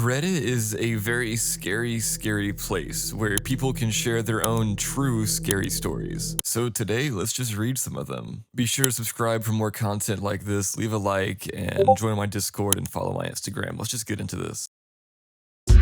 Reddit is a very scary place where people can share their own true scary stories. So today, let's just read some of them. Be sure to subscribe for more content like this, leave a like, and join my Discord and follow my Instagram. Let's just get into this.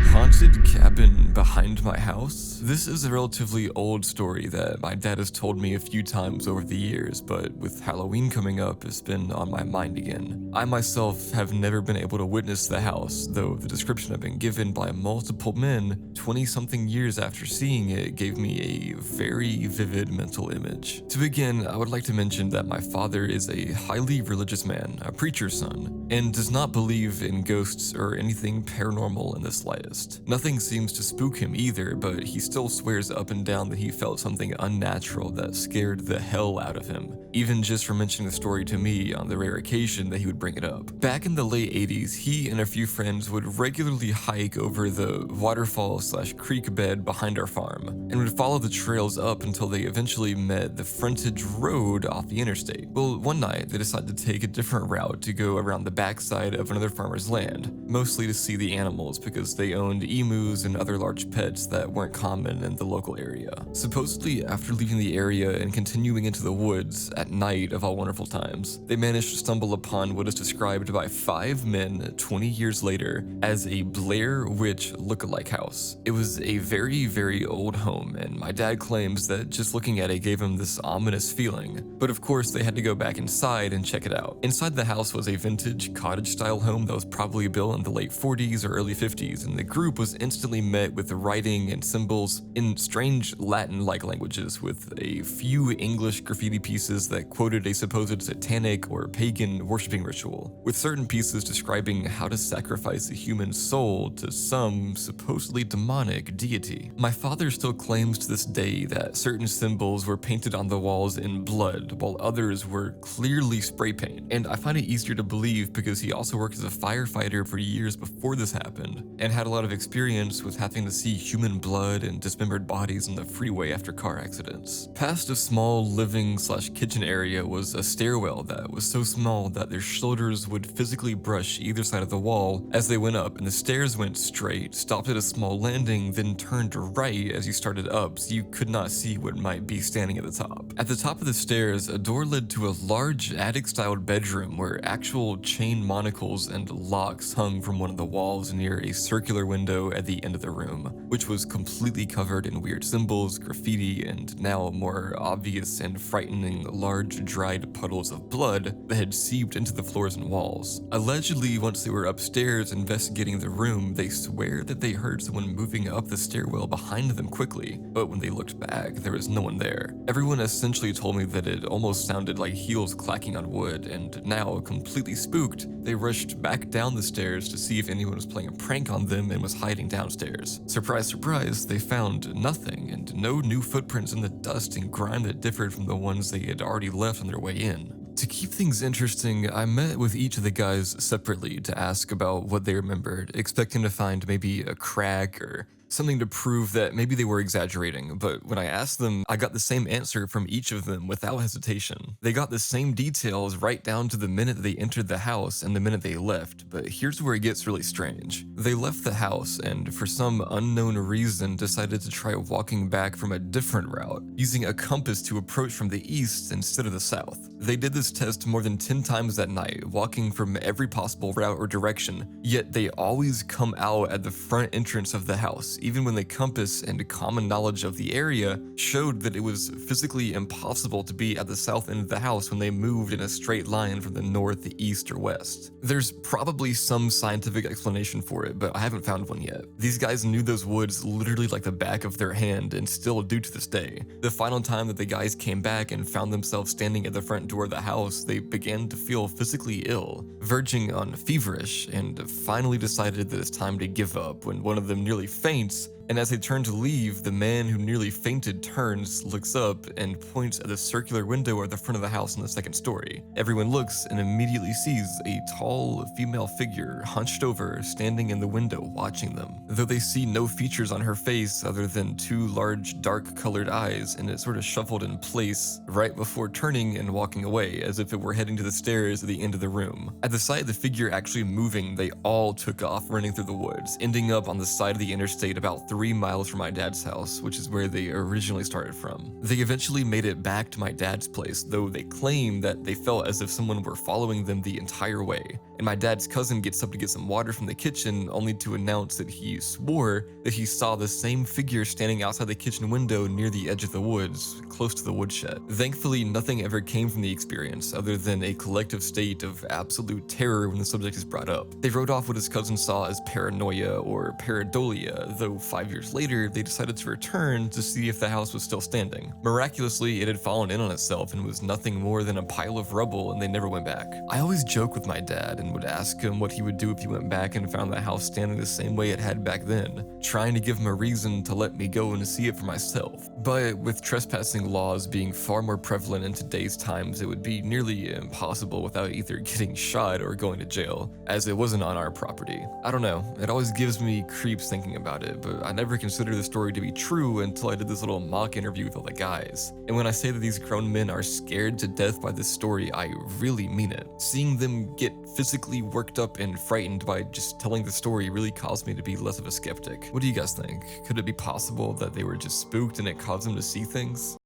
Haunted cabin behind my house? This is a relatively old story that my dad has told me a few times over the years, but with Halloween coming up, it's been on my mind again. I myself have never been able to witness the house, though the description I've been given by multiple men 20-something years after seeing it gave me a very vivid mental image. To begin, I would like to mention that my father is a highly religious man, a preacher's son, and does not believe in ghosts or anything paranormal in the slightest. Nothing seems to spook him either, but he still swears up and down that he felt something unnatural that scared the hell out of him, even just from mentioning the story to me on the rare occasion that he would bring it up. Back in the late 80s, he and a few friends would regularly hike over the waterfall/creek bed behind our farm, and would follow the trails up until they eventually met the frontage road off the interstate. Well, one night, they decided to take a different route to go around the backside of another farmer's land, mostly to see the animals because they owned emus and other large pets that weren't common in the local area. Supposedly, after leaving the area and continuing into the woods at night of all wonderful times, they managed to stumble upon what is described by 5 men 20 years later as a Blair Witch look-alike house. It was a very old home, and my dad claims that just looking at it gave him this ominous feeling. But of course, they had to go back inside and check it out. Inside the house was a vintage cottage-style home that was probably built in the late 40s or early 50s, and the group was instantly met with writing and symbols in strange Latin-like languages, with a few English graffiti pieces that quoted a supposed satanic or pagan worshipping ritual, with certain pieces describing how to sacrifice a human soul to some supposedly demonic deity. My father still claims to this day that certain symbols were painted on the walls in blood, while others were clearly spray paint, and I find it easier to believe because he also worked as a firefighter for years before this happened, and had a lot of experience with having to see human blood and dismembered bodies on the freeway after car accidents. Past a small living/kitchen area was a stairwell that was so small that their shoulders would physically brush either side of the wall as they went up, and the stairs went straight, stopped at a small landing, then turned right as you started up so you could not see what might be standing at the top. At the top of the stairs, a door led to a large attic-styled bedroom where actual chain monocles and locks hung from one of the walls near a circular window at the end of the room, which was completely covered in weird symbols, graffiti, and now more obvious and frightening large dried puddles of blood that had seeped into the floors and walls. Allegedly, once they were upstairs investigating the room, they swear that they heard someone moving up the stairwell behind them quickly, but when they looked back, there was no one there. Everyone essentially told me that it almost sounded like heels clacking on wood, and now, completely spooked, they rushed back down the stairs to see if anyone was playing a prank on them and was hiding downstairs. Surprise, surprise, they found nothing and no new footprints in the dust and grime that differed from the ones they had already left on their way in. To keep things interesting, I met with each of the guys separately to ask about what they remembered, expecting to find maybe a crack or something to prove that maybe they were exaggerating, but when I asked them, I got the same answer from each of them without hesitation. They got the same details right down to the minute they entered the house and the minute they left, but here's where it gets really strange. They left the house and, for some unknown reason, decided to try walking back from a different route, using a compass to approach from the east instead of the south. They did this test more than 10 times that night, walking from every possible route or direction, yet they always come out at the front entrance of the house, even when the compass and common knowledge of the area showed that it was physically impossible to be at the south end of the house when they moved in a straight line from the north, east, or west. There's probably some scientific explanation for it, but I haven't found one yet. These guys knew those woods literally like the back of their hand and still do to this day. The final time that the guys came back and found themselves standing at the front door of the house, they began to feel physically ill, verging on feverish, and finally decided that it's time to give up when one of them nearly faints And as they turn to leave, the man who nearly fainted turns, looks up, and points at the circular window at the front of the house in the second story. Everyone looks and immediately sees a tall female figure hunched over, standing in the window watching them. Though they see no features on her face other than two large dark-colored eyes, and it sort of shuffled in place right before turning and walking away, as if it were heading to the stairs at the end of the room. At the sight of the figure actually moving, they all took off running through the woods, ending up on the side of the interstate about 3 miles from my dad's house, which is where they originally started from. They eventually made it back to my dad's place, though they claim that they felt as if someone were following them the entire way. And my dad's cousin gets up to get some water from the kitchen, only to announce that he swore that he saw the same figure standing outside the kitchen window near the edge of the woods, close to the woodshed. Thankfully, nothing ever came from the experience other than a collective state of absolute terror when the subject is brought up. They wrote off what his cousin saw as paranoia or pareidolia, though 5 years later, they decided to return to see if the house was still standing. Miraculously, it had fallen in on itself and was nothing more than a pile of rubble, and they never went back. I always joke with my dad and would ask him what he would do if he went back and found the house standing the same way it had back then, trying to give him a reason to let me go and see it for myself. But with trespassing laws being far more prevalent in today's times, it would be nearly impossible without either getting shot or going to jail, as it wasn't on our property. I don't know, it always gives me creeps thinking about it, but I never considered the story to be true until I did this little mock interview with all the guys. And when I say that these grown men are scared to death by this story, I really mean it. Seeing them get physically worked up and frightened by just telling the story really caused me to be less of a skeptic. What do you guys think? Could it be possible that they were just spooked and it caused them to see things?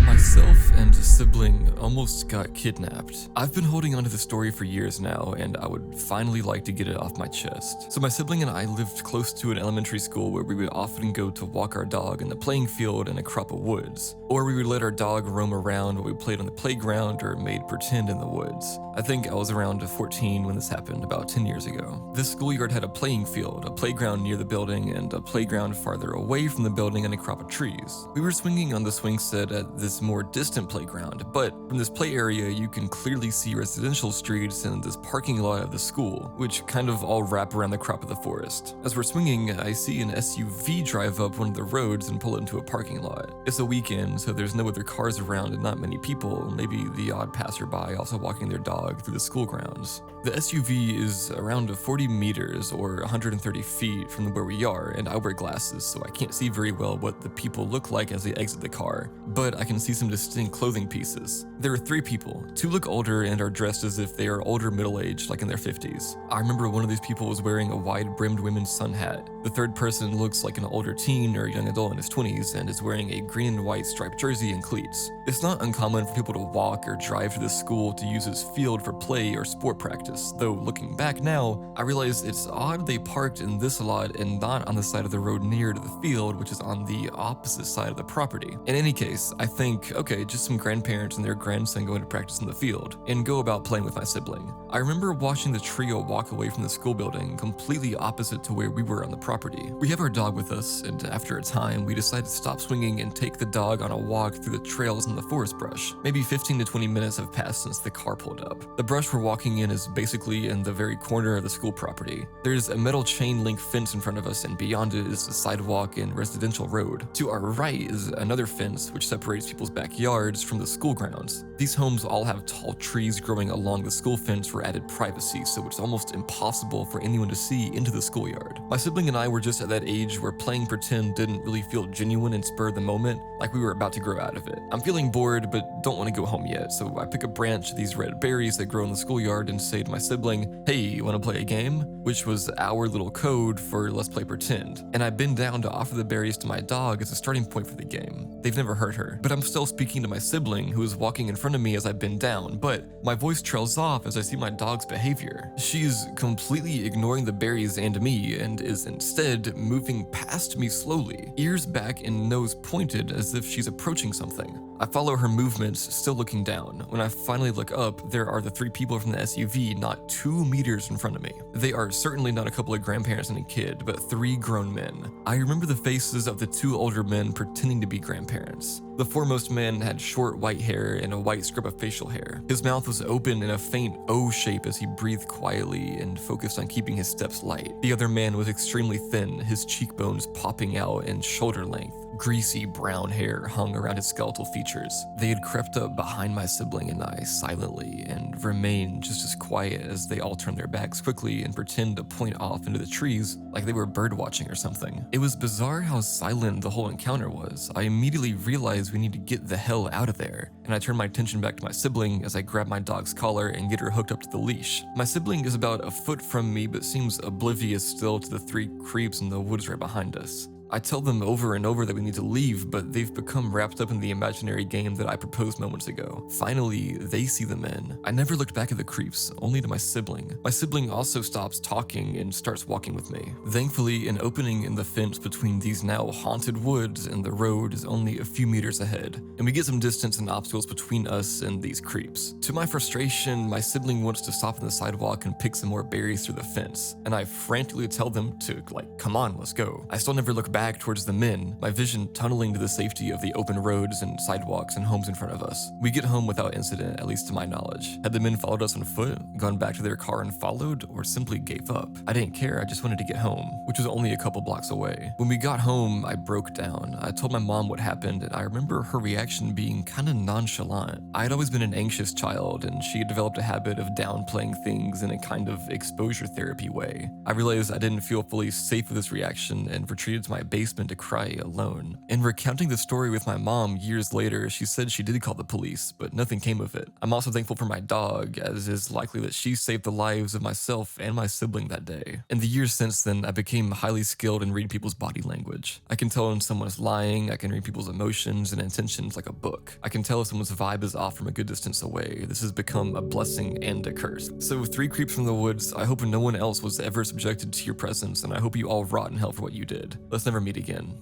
Myself and a sibling almost got kidnapped. I've been holding onto the story for years now, and I would finally like to get it off my chest. So my sibling and I lived close to an elementary school where we would often go to walk our dog in the playing field in a crop of woods. Or we would let our dog roam around while we played on the playground or made pretend in the woods. I think I was around 14 when this happened, about 10 years ago. This schoolyard had a playing field, a playground near the building, and a playground farther away from the building and a crop of trees. We were swinging on the swing set at this more distant playground, but from this play area you can clearly see residential streets and this parking lot of the school, which kind of all wrap around the crop of the forest. As we're swinging, I see an SUV drive up one of the roads and pull into a parking lot. It's a weekend, so there's no other cars around and not many people, maybe the odd passerby also walking their dog through the school grounds. The SUV is around 40 meters or 130 feet from where we are, and I wear glasses, so I can't see very well what the people look like as they exit the car, but I can see some distinct clothing pieces. There are 3 people. 2 look older and are dressed as if they are older middle-aged, like in their 50s. I remember one of these people was wearing a wide-brimmed women's sun hat. The third person looks like an older teen or young adult in his 20s and is wearing a green and white striped jersey and cleats. It's not uncommon for people to walk or drive to the school to use this field for play or sport practice, though looking back now, I realize it's odd they parked in this lot and not on the side of the road near to the field, which is on the opposite side of the property. In any case, I think, okay, just some grandparents and their grandson going to practice in the field, and go about playing with my sibling. I remember watching the trio walk away from the school building, completely opposite to where we were on the property. We have our dog with us, and after a time, we decided to stop swinging and take the dog on a walk through the trails in the forest brush. Maybe 15 to 20 minutes have passed since the car pulled up. The brush we're walking in is basically in the very corner of the school property. There's a metal chain link fence in front of us, and beyond it is a sidewalk and residential road. To our right is another fence which separates people's backyards from the school grounds. These homes all have tall trees growing along the school fence for added privacy, so it's almost impossible for anyone to see into the schoolyard. My sibling and I were just at that age where playing pretend didn't really feel genuine and spur of the moment, like we were about to grow out of it. I'm feeling bored but don't want to go home yet, so I pick a branch of these red berries that grow in the schoolyard and say to my sibling, "Hey, you want to play a game?" Which was our little code for let's play pretend. And I bend down to offer the berries to my dog as a starting point for the game. They've never heard her, but I'm still speaking to my sibling who is walking in front of me as I bend down, but my voice trails off as I see my dog's behavior. She is completely ignoring the berries and me and is instead moving past me slowly, ears back and nose pointed as if she's approaching something. I follow her movements, still looking down. When I finally look up, there are the 3 people from the SUV not 2 meters in front of me. They are were certainly not a couple of grandparents and a kid, but 3 grown men. I remember the faces of the 2 older men pretending to be grandparents. The foremost man had short white hair and a white scrub of facial hair. His mouth was open in a faint O shape as he breathed quietly and focused on keeping his steps light. The other man was extremely thin, his cheekbones popping out in shoulder length. Greasy brown hair hung around his skeletal features. They had crept up behind my sibling and I silently and remained just as quiet as they all turned their backs quickly and pretend to point off into the trees like they were bird watching or something. It was bizarre how silent the whole encounter was. I immediately realized we need to get the hell out of there, and I turned my attention back to my sibling as I grabbed my dog's collar and get her hooked up to the leash. My sibling is about a foot from me but seems oblivious still to the 3 creeps in the woods right behind us. I tell them over and over that we need to leave, but they've become wrapped up in the imaginary game that I proposed moments ago. Finally, they see the men. I never looked back at the creeps, only to my sibling. My sibling also stops talking and starts walking with me. Thankfully, an opening in the fence between these now haunted woods and the road is only a few meters ahead, and we get some distance and obstacles between us and these creeps. To my frustration, my sibling wants to stop on the sidewalk and pick some more berries through the fence, and I frantically tell them to, come on, let's go. I still never look back towards the men, my vision tunneling to the safety of the open roads and sidewalks and homes in front of us. We get home without incident, at least to my knowledge. Had the men followed us on foot, gone back to their car and followed, or simply gave up? I didn't care, I just wanted to get home, which was only a couple blocks away. When we got home, I broke down. I told my mom what happened, and I remember her reaction being kinda nonchalant. I had always been an anxious child, and she had developed a habit of downplaying things in a kind of exposure therapy way. I realized I didn't feel fully safe with this reaction and retreated to my basement to cry alone. In recounting the story with my mom years later, she said she did call the police, but nothing came of it. I'm also thankful for my dog, as it is likely that she saved the lives of myself and my sibling that day. In the years since then, I became highly skilled in reading people's body language. I can tell when someone is lying, I can read people's emotions and intentions like a book. I can tell if someone's vibe is off from a good distance away. This has become a blessing and a curse. So 3 creeps from the woods, I hope no one else was ever subjected to your presence, and I hope you all rot in hell for what you did. Let's never meet again.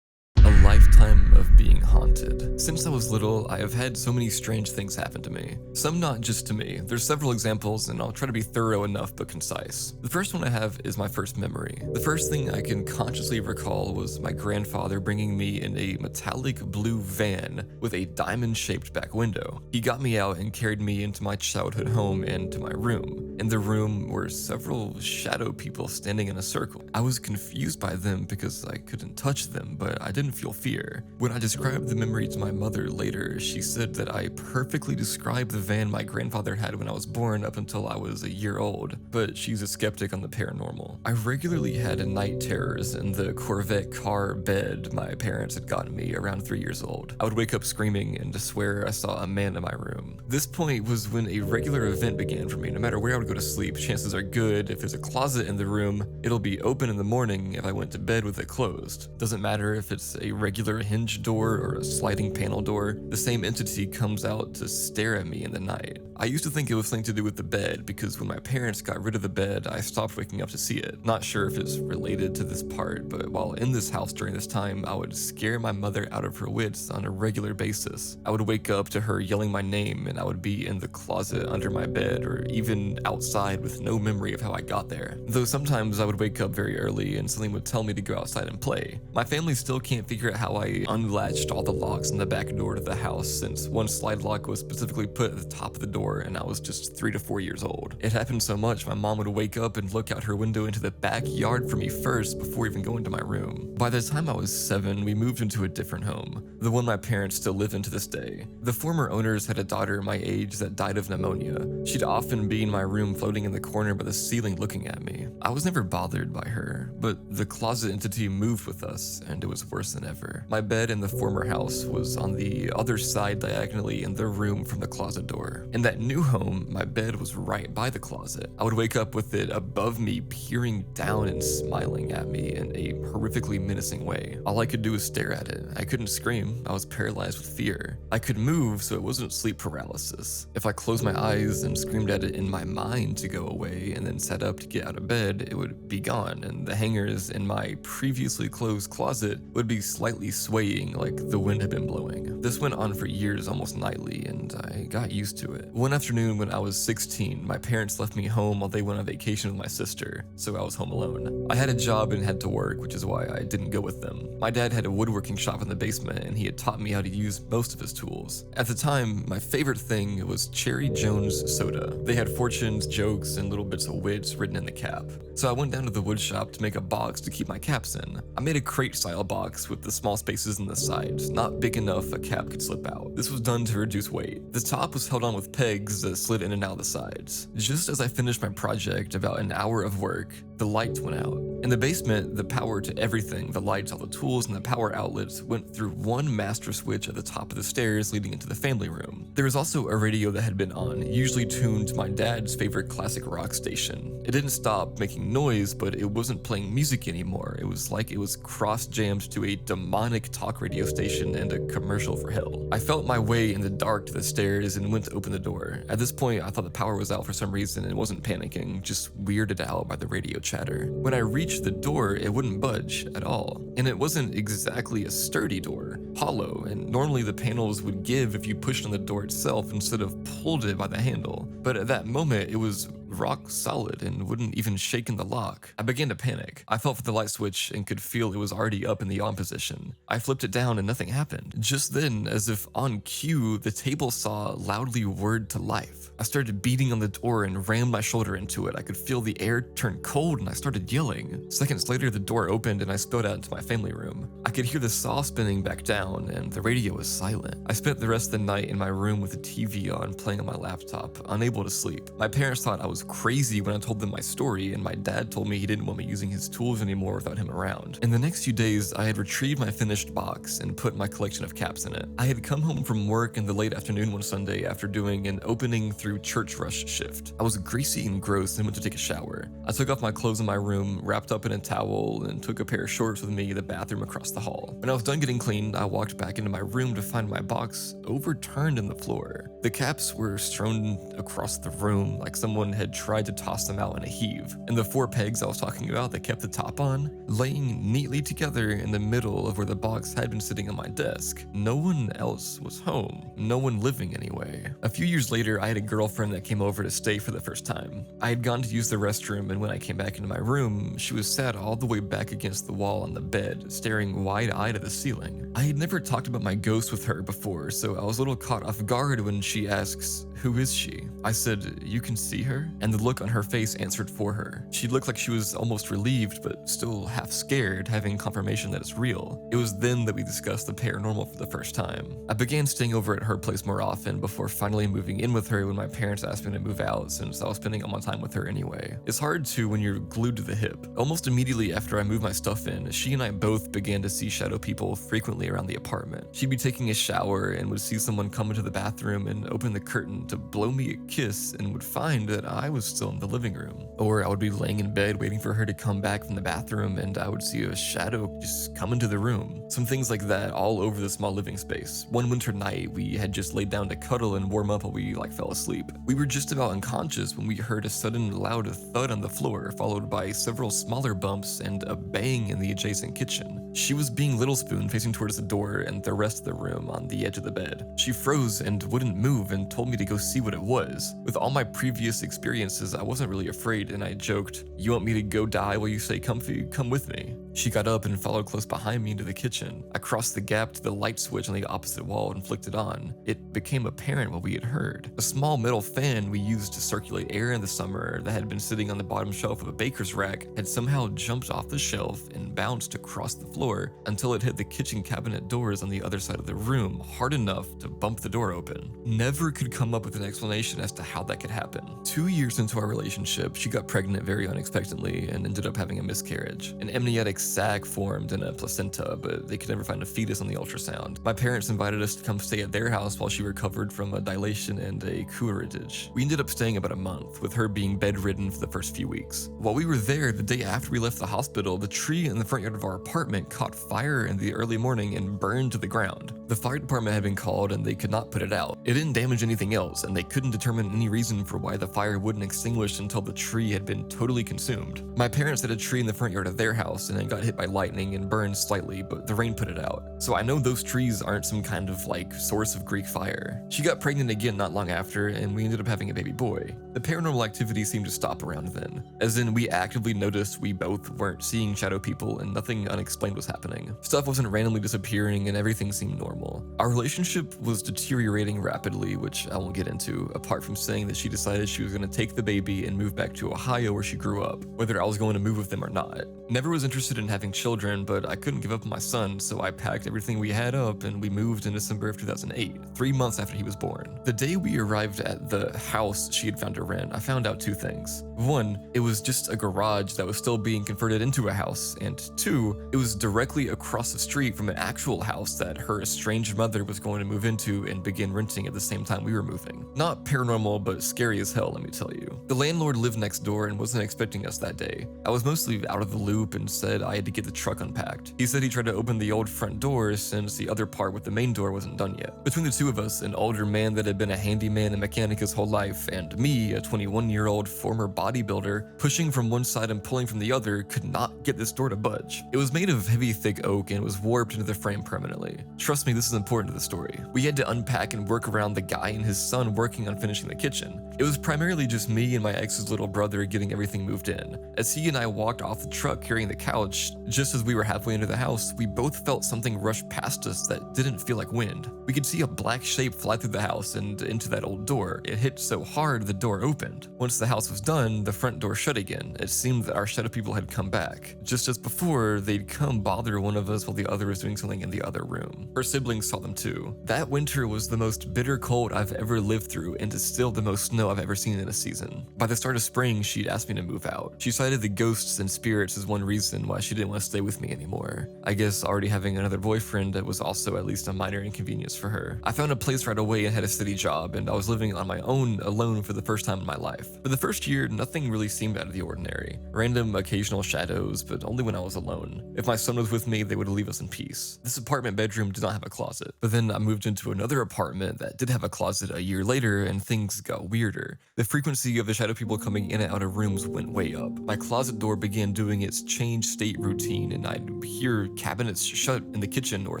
A lifetime of being haunted. Since I was little, I have had so many strange things happen to me. Some not just to me. There's several examples, and I'll try to be thorough enough but concise. The first one I have is my first memory. The first thing I can consciously recall was my grandfather bringing me in a metallic blue van with a diamond-shaped back window. He got me out and carried me into my childhood home and to my room. In the room were several shadow people standing in a circle. I was confused by them because I couldn't touch them, but I didn't feel fear. When I described the memory to my mother later, she said that I perfectly described the van my grandfather had when I was born up until I was a year old, but she's a skeptic on the paranormal. I regularly had night terrors in the Corvette car bed my parents had gotten me around 3 years old. I would wake up screaming and swear I saw a man in my room. This point was when a regular event began for me. No matter where I would go to sleep, chances are good if there's a closet in the room, it'll be open in the morning if I went to bed with it closed. Doesn't matter if it's a regular hinge door or a sliding panel door, the same entity comes out to stare at me in the night. I used to think it was something to do with the bed because when my parents got rid of the bed, I stopped waking up to see it. Not sure if it's related to this part, but while in this house during this time, I would scare my mother out of her wits on a regular basis. I would wake up to her yelling my name and I would be in the closet under my bed or even outside with no memory of how I got there. Though sometimes I would wake up very early and something would tell me to go outside and play. My family still can't figure out how I unlatched all the locks in the back door to the house since one slide lock was specifically put at the top of the door and I was just 3 to 4 years old. It happened so much my mom would wake up and look out her window into the backyard for me first before even going to my room. By the time I was 7, we moved into a different home, the one my parents still live in to this day. The former owners had a daughter my age that died of pneumonia. She'd often be in my room floating in the corner by the ceiling looking at me. I was never bothered by her, but the closet entity moved with us and it was worse than ever. My bed in the former house was on the other side diagonally in the room from the closet door. In that new home, my bed was right by the closet. I would wake up with it above me, peering down and smiling at me in a horrifically menacing way. All I could do was stare at it. I couldn't scream. I was paralyzed with fear. I could move, so it wasn't sleep paralysis. If I closed my eyes and screamed at it in my mind, designed to go away and then set up to get out of bed, it would be gone, and the hangers in my previously closed closet would be slightly swaying like the wind had been blowing. This went on for years almost nightly, and I got used to it. One afternoon when I was 16, my parents left me home while they went on vacation with my sister, so I was home alone. I had a job and had to work, which is why I didn't go with them. My dad had a woodworking shop in the basement, and he had taught me how to use most of his tools. At the time, my favorite thing was Cherry Jones soda. They had fortunes, jokes, and little bits of wits written in the cap. So I went down to the wood shop to make a box to keep my caps in. I made a crate-style box with the small spaces in the sides, not big enough a cap could slip out. This was done to reduce weight. The top was held on with pegs that slid in and out the sides. Just as I finished my project, about an hour of work, the lights went out. In the basement, the power to everything, the lights, all the tools, and the power outlets went through one master switch at the top of the stairs leading into the family room. There was also a radio that had been on, usually tuned to my dad's favorite classic rock station. It didn't stop making noise, but it wasn't playing music anymore. It was like it was cross-jammed to a demonic talk radio station and a commercial for hell. I felt my way in the dark to the stairs and went to open the door. At this point, I thought the power was out for some reason and wasn't panicking, just weirded out by the radio chatter. When I reached the door, it wouldn't budge at all. And it wasn't exactly a sturdy door, hollow, and normally the panels would give if you pushed on the door itself instead of pulled it by the handle. But at that moment, it was rock solid and wouldn't even shake in the lock. I began to panic. I felt for the light switch and could feel it was already up in the on position. I flipped it down and nothing happened. Just then, as if on cue, the table saw loudly whirred to life. I started beating on the door and rammed my shoulder into it. I could feel the air turn cold and I started yelling. Seconds later, the door opened and I spilled out into my family room. I could hear the saw spinning back down and the radio was silent. I spent the rest of the night in my room with the TV on, playing on my laptop, unable to sleep. My parents thought I was crazy when I told them my story, and my dad told me he didn't want me using his tools anymore without him around. In the next few days, I had retrieved my finished box and put my collection of caps in it. I had come home from work in the late afternoon one Sunday after doing an opening through church rush shift. I was greasy and gross and went to take a shower. I took off my clothes in my room, wrapped up in a towel, and took a pair of shorts with me to the bathroom across the hall. When I was done getting clean, I walked back into my room to find my box overturned in the floor. The caps were strewn across the room like someone had tried to toss them out in a heave. And the 4 pegs I was talking about that kept the top on, laying neatly together in the middle of where the box had been sitting on my desk. No one else was home. No one living anyway. A few years later, I had a girlfriend that came over to stay for the first time. I had gone to use the restroom, and when I came back into my room, she was sat all the way back against the wall on the bed, staring wide-eyed at the ceiling. I had never talked about my ghost with her before, so I was a little caught off guard when she asks, "Who is she?" I said, "You can see her?" And the look on her face answered for her. She looked like she was almost relieved, but still half scared, having confirmation that it's real. It was then that we discussed the paranormal for the first time. I began staying over at her place more often before finally moving in with her when my parents asked me to move out, since I was spending all my time with her anyway. It's hard to when you're glued to the hip. Almost immediately after I moved my stuff in, she and I both began to see shadow people frequently around the apartment. She'd be taking a shower and would see someone come into the bathroom and open the curtain to blow me a kiss, and would find that I was still in the living room. Or I would be laying in bed waiting for her to come back from the bathroom, and I would see a shadow just come into the room. Some things like that all over the small living space. One winter night, we had just laid down to cuddle and warm up while we fell asleep. We were just about unconscious when we heard a sudden loud thud on the floor, followed by several smaller bumps and a bang in the adjacent kitchen. She was being Little Spoon, facing towards the door and the rest of the room on the edge of the bed. She froze and wouldn't move and told me to go see what it was. With all my previous experiences, I wasn't really afraid, and I joked, "You want me to go die while you stay comfy? Come with me." She got up and followed close behind me into the kitchen. I crossed the gap to the light switch on the opposite wall and flicked it on. It became apparent what we had heard. A small metal fan we used to circulate air in the summer that had been sitting on the bottom shelf of a baker's rack had somehow jumped off the shelf and bounced across the floor until it hit the kitchen cabinet doors on the other side of the room hard enough to bump the door open. Never could come up with an explanation as to how that could happen. 2 years into our relationship, she got pregnant very unexpectedly and ended up having a miscarriage. An amniotic sac formed in a placenta, but they could never find a fetus on the ultrasound. My parents invited us to come stay at their house while she recovered from a dilation and a curettage. We ended up staying about a month, with her being bedridden for the first few weeks. While we were there, the day after we left the hospital, the tree in the front yard of our apartment caught fire in the early morning and burned to the ground. The fire department had been called and they could not put it out. It didn't damage anything else, and they couldn't determine any reason for why the fire wouldn't wouldn't extinguish until the tree had been totally consumed. My parents had a tree in the front yard of their house and it got hit by lightning and burned slightly, but the rain put it out. So I know those trees aren't some kind of source of Greek fire. She got pregnant again not long after, and we ended up having a baby boy. The paranormal activity seemed to stop around then, as in we actively noticed we both weren't seeing shadow people and nothing unexplained was happening. Stuff wasn't randomly disappearing and everything seemed normal. Our relationship was deteriorating rapidly, which I won't get into, apart from saying that she decided she was going to take the baby and move back to Ohio where she grew up, whether I was going to move with them or not. Never was interested in having children, but I couldn't give up on my son, so I packed everything we had up and we moved in December of 2008, 3 months after he was born. The day we arrived at the house she had found to rent, I found out 2 things. 1, it was just a garage that was still being converted into a house, and 2, it was directly across the street from an actual house that her estranged mother was going to move into and begin renting at the same time we were moving. Not paranormal, but scary as hell, let me tell you. The landlord lived next door and wasn't expecting us that day. I was mostly out of the loop and said I had to get the truck unpacked. He said he tried to open the old front door since the other part with the main door wasn't done yet. Between the two of us, an older man that had been a handyman and mechanic his whole life, and me, a 21-year-old former bodybuilder, pushing from one side and pulling from the other, could not get this door to budge. It was made of heavy, thick oak and was warped into the frame permanently. Trust me, this is important to the story. We had to unpack and work around the guy and his son working on finishing the kitchen. It was primarily just me and my ex's little brother getting everything moved in. As he and I walked off the truck carrying the couch, just as we were halfway into the house, we both felt something rush past us that didn't feel like wind. We could see a black shape fly through the house and into that old door. It hit so hard the door opened. Once the house was done, the front door shut again. It seemed that our shadow people had come back. Just as before, they'd come bother one of us while the other was doing something in the other room. Her siblings saw them too. That winter was the most bitter cold I've ever lived through and is still the most snow I've ever seen in a season. By the start of spring, she'd asked me to move out. She cited the ghosts and spirits as one reason why she didn't want to stay with me anymore. I guess already having another boyfriend that was also at least a minor inconvenience for her. I found a place right away and had a steady job, and I was living on my own alone for the first time in my life. For the first year, nothing really seemed out of the ordinary. Random occasional shadows, but only when I was alone. If my son was with me, they would leave us in peace. This apartment bedroom did not have a closet, but then I moved into another apartment that did have a closet a year later, and things got weirder. The frequency of the shadow people coming in and out of rooms went way up. My closet door began doing its change state routine, and I'd hear cabinets shut in the kitchen or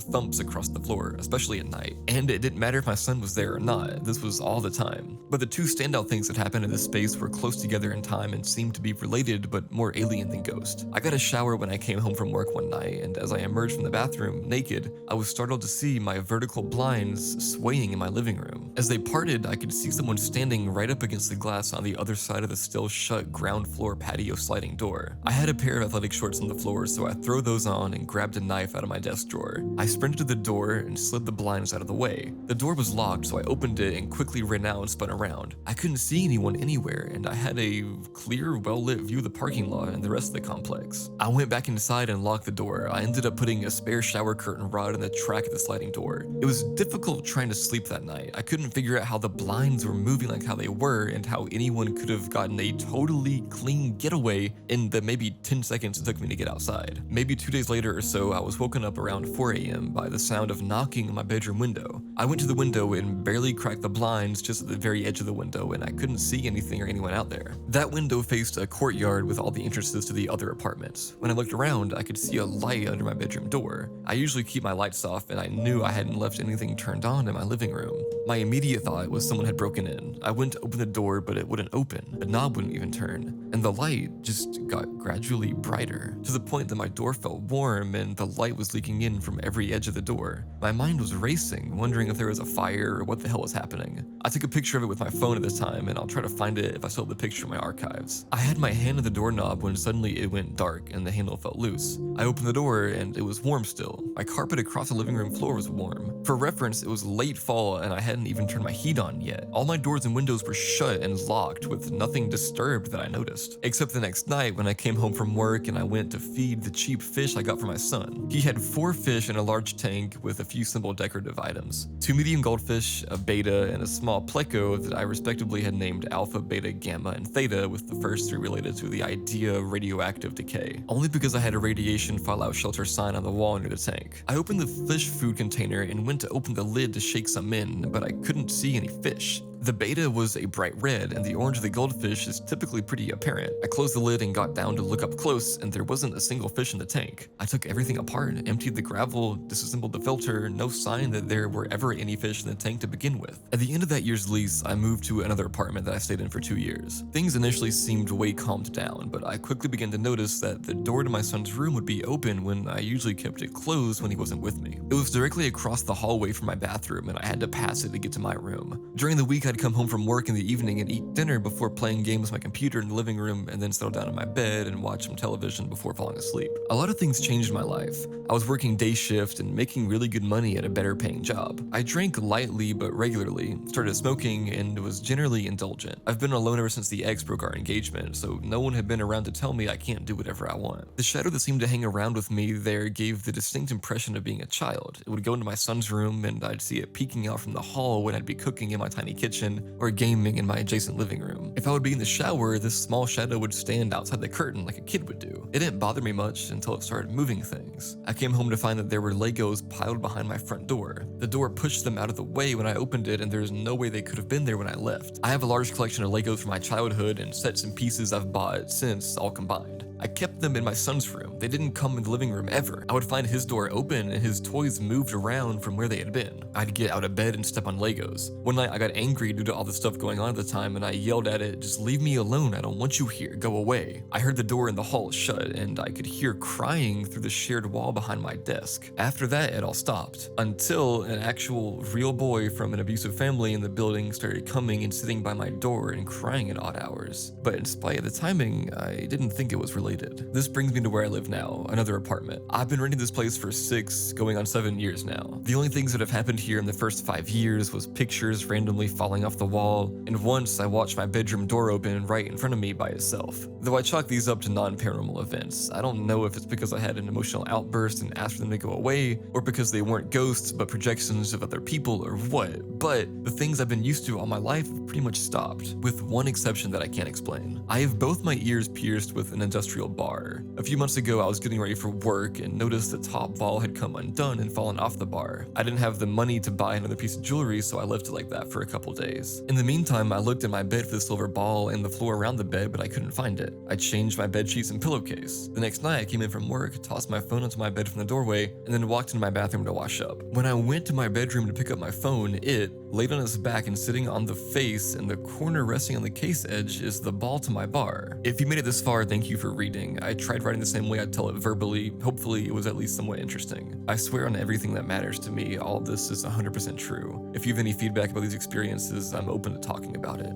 thumps across the floor, especially at night. And it didn't matter if my son was there or not, this was all the time. But the 2 standout things that happened in this space were close together in time and seemed to be related, but more alien than ghost. I got a shower when I came home from work one night, and as I emerged from the bathroom, naked, I was startled to see my vertical blinds swaying in my living room. As they parted, I could see someone standing right up against the glass on the other side of the still shut ground floor patio sliding door. I had a pair of athletic shorts on the floor, so I threw those on and grabbed a knife out of my desk drawer. I sprinted to the door and slid the blinds out of the way. The door was locked, so I opened it and quickly ran out and spun around. I couldn't see anyone anywhere, and I had a clear, well-lit view of the parking lot and the rest of the complex. I went back inside and locked the door. I ended up putting a spare shower curtain rod in the track of the sliding door. It was difficult trying to sleep that night. I couldn't figure out how the blinds were moving like how they were and how anyone could have gotten a totally clean getaway in the maybe 10 seconds it took me to get outside. Maybe 2 days later or so, I was woken up around 4 a.m. by the sound of knocking on my bedroom window. I went to the window and barely cracked the blinds just at the very edge of the window, and I couldn't see anything or anyone out there. That window faced a courtyard with all the entrances to the other apartments. When I looked around, I could see a light under my bedroom door. I usually keep my lights off, and I knew I hadn't left anything turned on in my living room. My immediate thought was someone had broken in. I went to open the door, but it wouldn't open. The knob wouldn't even turn, and the light just got gradually brighter, to the point that my door felt warm and the light was leaking in from every edge of the door. My mind was racing, wondering if there was a fire or what the hell was happening. I took a picture of it with my phone at the time, and I'll try to find it if I still have the picture in my archives. I had my hand on the doorknob when suddenly it went dark and the handle felt loose. I opened the door and it was warm still. My carpet across the living room floor was warm. For reference, it was late fall and I hadn't even turned my heat on yet. All my doors and windows were shut and locked with nothing disturbed that I noticed. Except the next night when I came home from work and I went to feed the cheap fish I got for my son. He had 4 fish in a large tank with a few simple decorative items. 2 medium goldfish, a beta, and a small pleco that I respectively had named Alpha, Beta, Gamma, and Theta, with the first 3 related to the idea of radioactive decay. Only because I had a radiation fallout shelter sign on the wall near the tank. I opened the fish food container and went to open the lid to shake some in, but I couldn't see any fish. The beta was a bright red, and the orange of the goldfish is typically pretty apparent. I closed the lid and got down to look up close, and there wasn't a single fish in the tank. I took everything apart, emptied the gravel, disassembled the filter, no sign that there were ever any fish in the tank to begin with. At the end of that year's lease, I moved to another apartment that I stayed in for 2 years. Things initially seemed way calmed down, but I quickly began to notice that the door to my son's room would be open when I usually kept it closed when he wasn't with me. It was directly across the hallway from my bathroom, and I had to pass it to get to my room. During the week, I'd come home from work in the evening and eat dinner before playing games on my computer in the living room, and then settle down in my bed and watch some television before falling asleep. A lot of things changed in my life. I was working day shift and making really good money at a better paying job. I drank lightly but regularly, started smoking, and was generally indulgent. I've been alone ever since the ex broke our engagement, so no one had been around to tell me I can't do whatever I want. The shadow that seemed to hang around with me there gave the distinct impression of being a child. It would go into my son's room, and I'd see it peeking out from the hall when I'd be cooking in my tiny kitchen or gaming in my adjacent living room. If I would be in the shower, this small shadow would stand outside the curtain like a kid would do. It didn't bother me much until it started moving things. I came home to find that there were Legos piled behind my front door. The door pushed them out of the way when I opened it, and there's no way they could have been there when I left. I have a large collection of Legos from my childhood and sets and pieces I've bought since, all combined. I kept them in my son's room. They didn't come in the living room ever. I would find his door open and his toys moved around from where they had been. I'd get out of bed and step on Legos. One night I got angry due to all the stuff going on at the time, and I yelled at it, "Just leave me alone, I don't want you here, go away." I heard the door in the hall shut, and I could hear crying through the shared wall behind my desk. After that, it all stopped, until an actual real boy from an abusive family in the building started coming and sitting by my door and crying at odd hours. But in spite of the timing, I didn't think it was related. This brings me to where I live now, another apartment. I've been renting this place for 6, going on 7 years now. The only things that have happened here in the first 5 years was pictures randomly falling off the wall, and once I watched my bedroom door open right in front of me by itself. Though I chalk these up to non-paranormal events, I don't know if it's because I had an emotional outburst and asked for them to go away, or because they weren't ghosts but projections of other people, or what, but the things I've been used to all my life have pretty much stopped, with one exception that I can't explain. I have both my ears pierced with an industrial bar. A few months ago, I was getting ready for work and noticed the top ball had come undone and fallen off the bar. I didn't have the money to buy another piece of jewelry, so I left it like that for a couple days. In the meantime, I looked at my bed for the silver ball and the floor around the bed, but I couldn't find it. I changed my bed sheets and pillowcase. The next night, I came in from work, tossed my phone onto my bed from the doorway, and then walked into my bathroom to wash up. When I went to my bedroom to pick up my phone, it laid on its back and sitting on the face, and the corner resting on the case edge is the ball to my bar. If you made it this far, thank you for reading. I tried writing the same way I'd tell it verbally. Hopefully, it was at least somewhat interesting. I swear on everything that matters to me, all of this is 100% true. If you have any feedback about these experiences, I'm open to talking about it.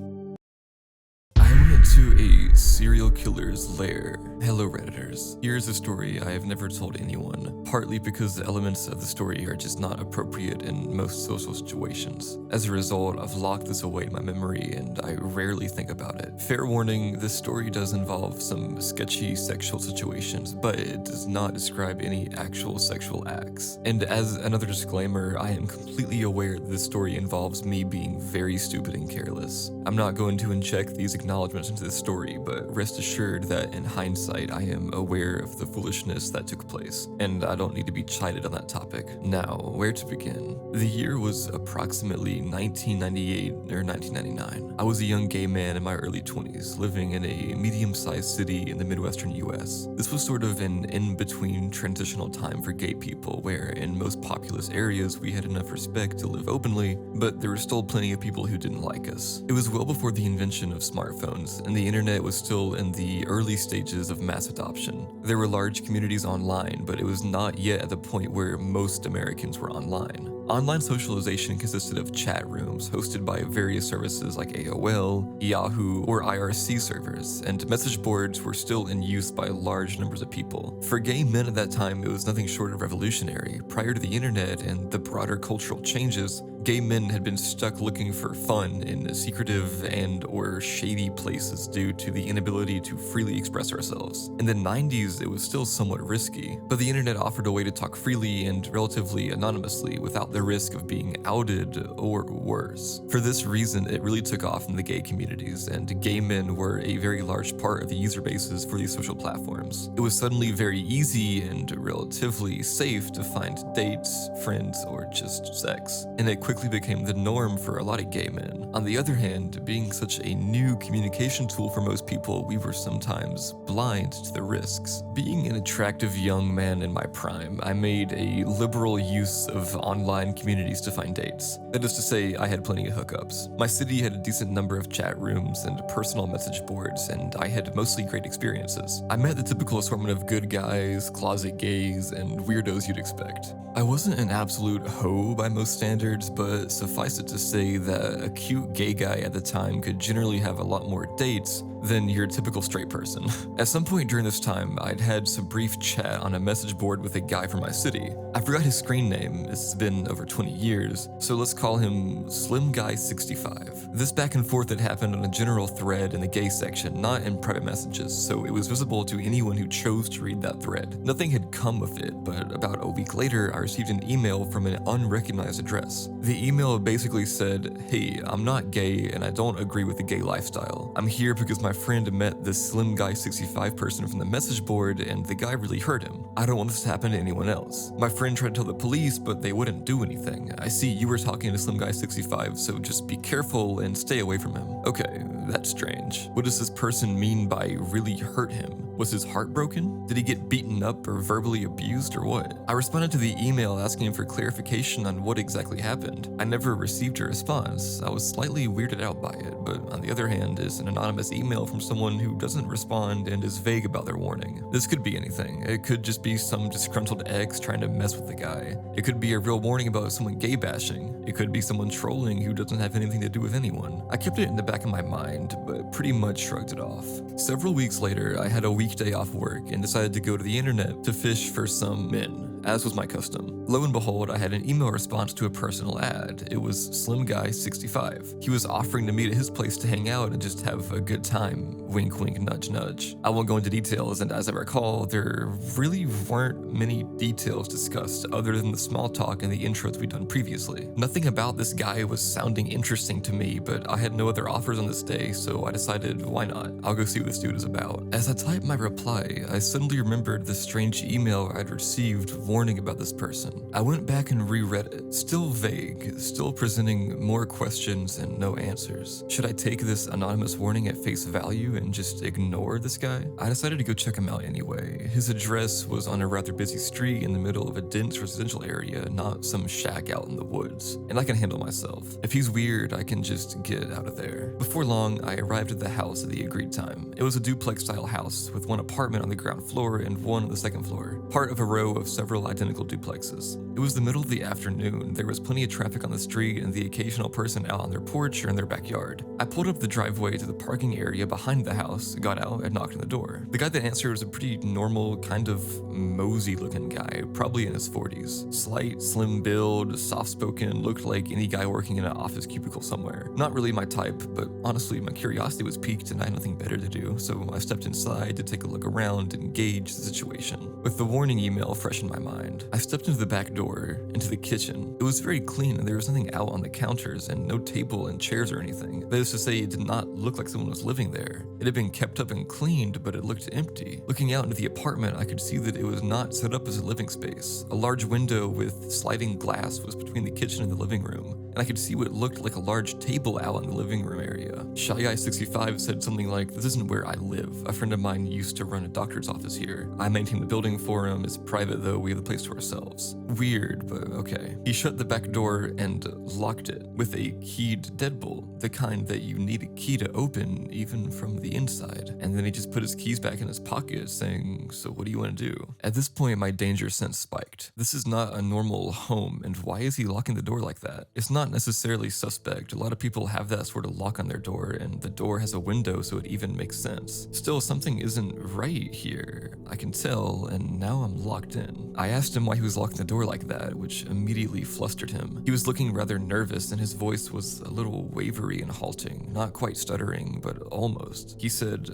I went to a serial killer's lair. Hello Redditors. Here's a story I have never told anyone, partly because the elements of the story are just not appropriate in most social situations. As a result, I've locked this away in my memory and I rarely think about it. Fair warning, this story does involve some sketchy sexual situations, but it does not describe any actual sexual acts. And as another disclaimer, I am completely aware that this story involves me being very stupid and careless. I'm not going to inject these acknowledgments into this story, but rest assured that in hindsight, I am aware of the foolishness that took place, and I don't need to be chided on that topic. Now, where to begin? The year was approximately 1998 or 1999. I was a young gay man in my early 20s, living in a medium-sized city in the Midwestern US. This was sort of an in-between transitional time for gay people, where in most populous areas we had enough respect to live openly, but there were still plenty of people who didn't like us. It was well before the invention of smartphones, and the internet was still in the early stages of mass adoption. There were large communities online, but it was not yet at the point where most Americans were online. Online socialization consisted of chat rooms hosted by various services like AOL, Yahoo, or IRC servers, and message boards were still in use by large numbers of people. For gay men at that time, it was nothing short of revolutionary. Prior to the internet and the broader cultural changes, gay men had been stuck looking for fun in secretive and or shady places due to the inability to freely express ourselves. In the 90s, it was still somewhat risky, but the internet offered a way to talk freely and relatively anonymously without the risk of being outed or worse. For this reason, it really took off in the gay communities, and gay men were a very large part of the user bases for these social platforms. It was suddenly very easy and relatively safe to find dates, friends, or just sex, and it quickly became the norm for a lot of gay men. On the other hand, being such a new communication tool for most people, we were sometimes blind to the risks. Being an attractive young man in my prime, I made a liberal use of online communities to find dates. That is to say, I had plenty of hookups. My city had a decent number of chat rooms and personal message boards, and I had mostly great experiences. I met the typical assortment of good guys, closet gays, and weirdos you'd expect. I wasn't an absolute hoe by most standards, but suffice it to say that a cute gay guy at the time could generally have a lot more dates than your typical straight person. At some point during this time, I'd had some brief chat on a message board with a guy from my city. I forgot his screen name, it's been over 20 years, so let's call him Slim Guy 65. This back and forth had happened on a general thread in the gay section, not in private messages, so it was visible to anyone who chose to read that thread. Nothing had come of it, but about a week later, I received an email from an unrecognized address. The email basically said, "Hey, I'm not gay and I don't agree with the gay lifestyle. I'm here because my friend met this Slim Guy 65 person from the message board and the guy really hurt him. I don't want this to happen to anyone else. My friend tried to tell the police, but they wouldn't do anything. I see you were talking to Slim Guy 65, so just be careful and stay away from him." Okay, that's strange. What does this person mean by really hurt him? Was his heart broken? Did he get beaten up or verbally abused or what? I responded to the email asking him for clarification on what exactly happened. I never received a response. I was slightly weirded out by it, but on the other hand, it's an anonymous email from someone who doesn't respond and is vague about their warning. This could be anything. It could just be some disgruntled ex trying to mess with the guy. It could be a real warning about someone gay bashing. It could be someone trolling who doesn't have anything to do with anyone. I kept it in the back of my mind, but pretty much shrugged it off. Several weeks later, I had a weekday off work and decided to go to the internet to fish for some men, as was my custom. Lo and behold, I had an email response to a personal ad. It was Slim Guy 65. He was offering to meet at his place to hang out and just have a good time. Wink, wink, nudge, nudge. I won't go into details, and as I recall, there really weren't many details discussed other than the small talk and the intros we'd done previously. Nothing about this guy was sounding interesting to me, but I had no other offers on this day, so I decided, why not? I'll go see what this dude is about. As I typed my reply, I suddenly remembered the strange email I'd received warning about this person. I went back and reread it, still vague, still presenting more questions and no answers. Should I take this anonymous warning at face value and just ignore this guy? I decided to go check him out anyway. His address was on a rather busy street in the middle of a dense residential area, not some shack out in the woods. And I can handle myself. If he's weird, I can just get out of there. Before long, I arrived at the house at the agreed time. It was a duplex-style house with one apartment on the ground floor and one on the second floor, part of a row of several identical duplexes. It was the middle of the afternoon, there was plenty of traffic on the street and the occasional person out on their porch or in their backyard. I pulled up the driveway to the parking area behind the house, got out, and knocked on the door. The guy that answered was a pretty normal, kind of mosey looking guy, probably in his 40s. Slight, slim build, soft-spoken, looked like any guy working in an office cubicle somewhere. Not really my type, but honestly, my curiosity was piqued and I had nothing better to do, so I stepped inside to take a look around and gauge the situation. With the warning email fresh in my mind, I stepped into the back door, into the kitchen. It was very clean and there was nothing out on the counters and no table and chairs or anything. That is to say, it did not look like someone was living there. It had been kept up and cleaned, but it looked empty. Looking out into the apartment, I could see that it was not set up as a living space. A large window with sliding glass was between the kitchen and the living room, and I could see what looked like a large table out in the living room area. Shy Guy 65 said something like, "This isn't where I live. A friend of mine used to run a doctor's office here. I maintain the building for him. It's private though, we have the place to ourselves." Weird, but okay. He shut the back door and locked it with a keyed deadbolt, the kind that you need a key to open even from the inside. And then he just put his keys back in his pocket saying, "So what do you want to do?" At this point, my danger sense spiked. This is not a normal home, and why is he locking the door like that? It's not necessarily suspect. A lot of people have that sort of lock on their door, and the door has a window, so it even makes sense. Still, something isn't right here. I can tell, and now I'm locked in. I asked him why he was locking the door like that, which immediately flustered him. He was looking rather nervous, and his voice was a little wavery and halting, not quite stuttering, but almost. He said,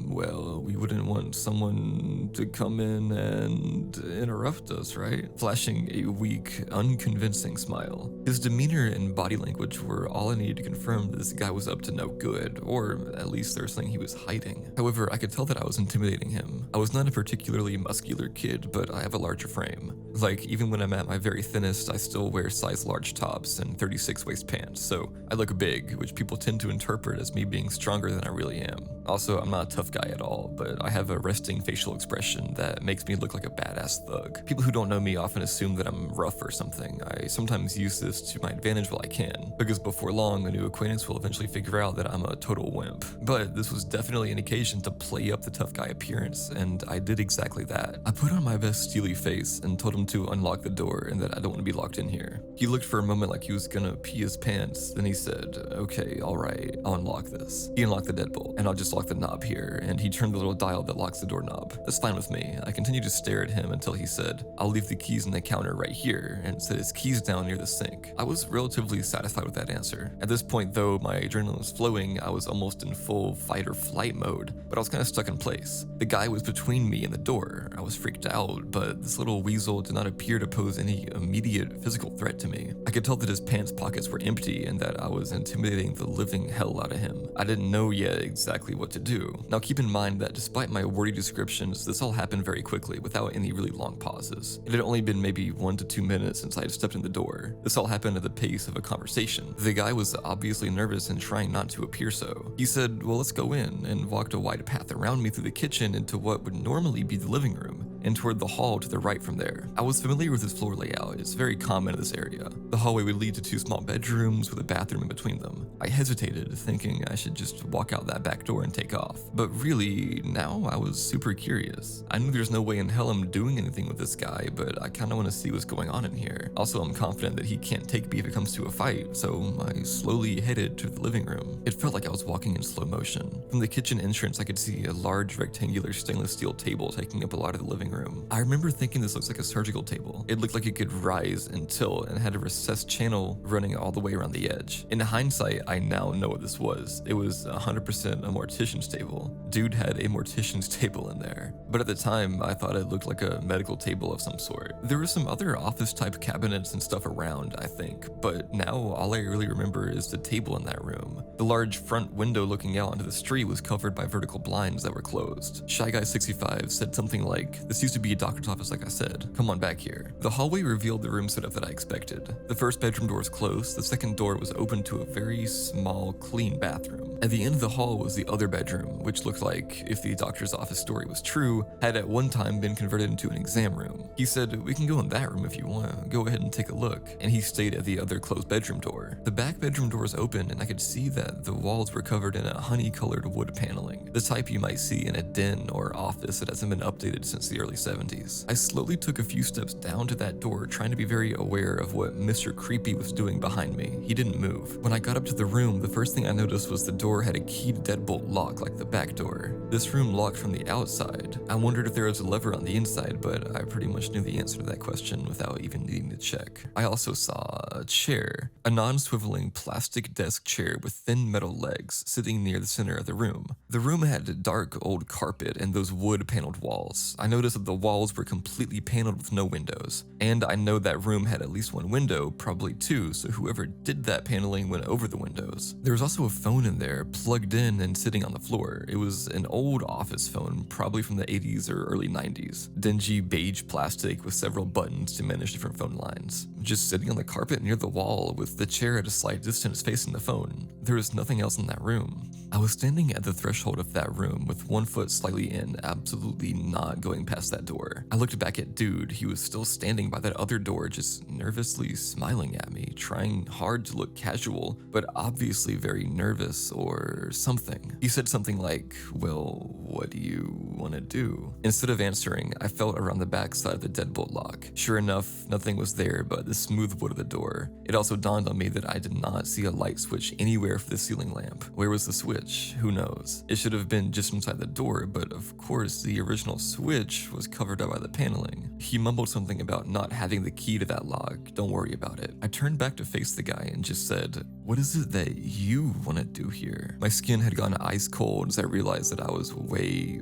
well, we wouldn't want someone to come in and interrupt us, right?" Flashing a weak, unconvincing smile. His demeanor and body language were all I needed to confirm that this guy was up to no good, or at least there was something he was hiding. However, I could tell that I was intimidating him. I was not a particularly muscular kid, but I have a larger frame. Like, even when I'm at my very thinnest, I still wear size large tops and 36 waist pants, so I look big, which people tend to interpret as me being stronger than I really am. Also, I'm not a tough guy at all, but I have a resting facial expression that makes me look like a badass thug. People who don't know me often assume that I'm rough or something. I sometimes use this to my advantage while I can, because before long, a new acquaintance will eventually figure out that I'm a total wimp. But this was definitely an occasion to play up the tough guy appearance, and I did exactly that. I put on my best steely face and told him to unlock the door and that I don't want to be locked in here. He looked for a moment like he was gonna pee his pants, then he said, "Okay, alright, I'll unlock this." He unlocked the deadbolt, and I'll just lock the knob here, and he turned the little dial that locks the doorknob. That's fine with me. I continued to stare at him until he said, "I'll leave the keys on the counter right here," and set his keys down near the sink. I was relatively satisfied with that answer. At this point though, my adrenaline was flowing, I was almost in full fight or flight mode, but I was kinda stuck in place. The guy was between me and the door. I was freaked out, but this little weasel did not appear to pose any immediate physical threat to me. I could tell that his pants pockets were empty and that I was intimidating the living hell out of him. I didn't know yet exactly what to do. Now keep in mind that despite my wordy descriptions, this all happened very quickly without any really long pauses. It had only been maybe 1 to 2 minutes since I had stepped in the door. This all happened at the pace of a conversation. The guy was obviously nervous and trying not to appear so. He said, "Well, let's go in," and walked a wide path around me through the kitchen into what would normally be the living room, and toward the hall to the right from there. I was familiar with his floor layout. It's very common in this area. The hallway would lead to 2 small bedrooms with a bathroom in between them. I hesitated, thinking I should just walk out that back door and take off. But really, now I was super curious. I knew there's no way in hell I'm doing anything with this guy, but I kinda wanna see what's going on in here. Also, I'm confident that he can't take me if it comes to a fight, so I slowly headed to the living room. It felt like I was walking in slow motion. From the kitchen entrance, I could see a large rectangular stainless steel table taking up a lot of the living room. I remember thinking this looks like a surgical table. It looked like it could rise and tilt and had a recessed channel running all the way around the edge. In hindsight, I now know what this was. It was 100% a mortician's table. Dude had a mortician's table in there. But at the time, I thought it looked like a medical table of some sort. There were some other office type cabinets and stuff around, I think, but now all I really remember is the table in that room. The large front window looking out onto the street was covered by vertical blinds that were closed. Shy Guy 65 said something like, "This used to be a doctor's office like I said. Come on back here." The hallway revealed the room setup that I expected. The first bedroom door was closed, the second door was open to a very small, clean bathroom. At the end of the hall was the other bedroom, which looked like, if the doctor's office story was true, had at one time been converted into an exam room. He said, "We can go in that room if you want. Go ahead and take a look." And he stayed at the other closed bedroom door. The back bedroom door was open and I could see that the walls were covered in a honey-colored wood paneling, the type you might see in a den or office that hasn't been updated since the early 70s. I slowly took a few steps down to that door, trying to be very aware of what Mr. Creepy was doing behind me. He didn't move. When I got up to the room, the first thing I noticed was the door had a keyed deadbolt lock like the back door. This room locked from the outside. I wondered if there was a lever on the inside, but I pretty much knew the answer to that question without even needing to check. I also saw a chair, a non-swiveling plastic desk chair with thin metal legs sitting near the center of the room. The room had dark old carpet and those wood paneled walls. I noticed that the walls were completely paneled with no windows, and I know that room had at least one window, probably 2, so whoever did that paneling went over the windows. There was also a phone in there, plugged in and sitting on the floor. It was an old office phone, probably from the 80s or early 90s. Dingy beige plastic with several buttons to manage different phone lines. Just sitting on the carpet near the wall with the chair at a slight distance facing the phone. There was nothing else in that room. I was standing at the threshold of that room with one foot slightly in, absolutely not going past that door. I looked back at Dude. He was still standing by that other door, just nervously smiling at me, trying hard to look casual, but obviously very nervous or something. He said something like, "Well, what do you want to do?" Instead of answering, I felt around the back side of the deadbolt lock. Sure enough, nothing was there but the smooth wood of the door. It also dawned on me that I did not see a light switch anywhere for the ceiling lamp. Where was the switch? Who knows? It should have been just inside the door, but of course the original switch was covered up by the paneling. He mumbled something about not having the key to that lock. Don't worry about it. I turned back to face the guy and just said, "What is it that you want to do here?" My skin had gone ice cold as I realized that I was way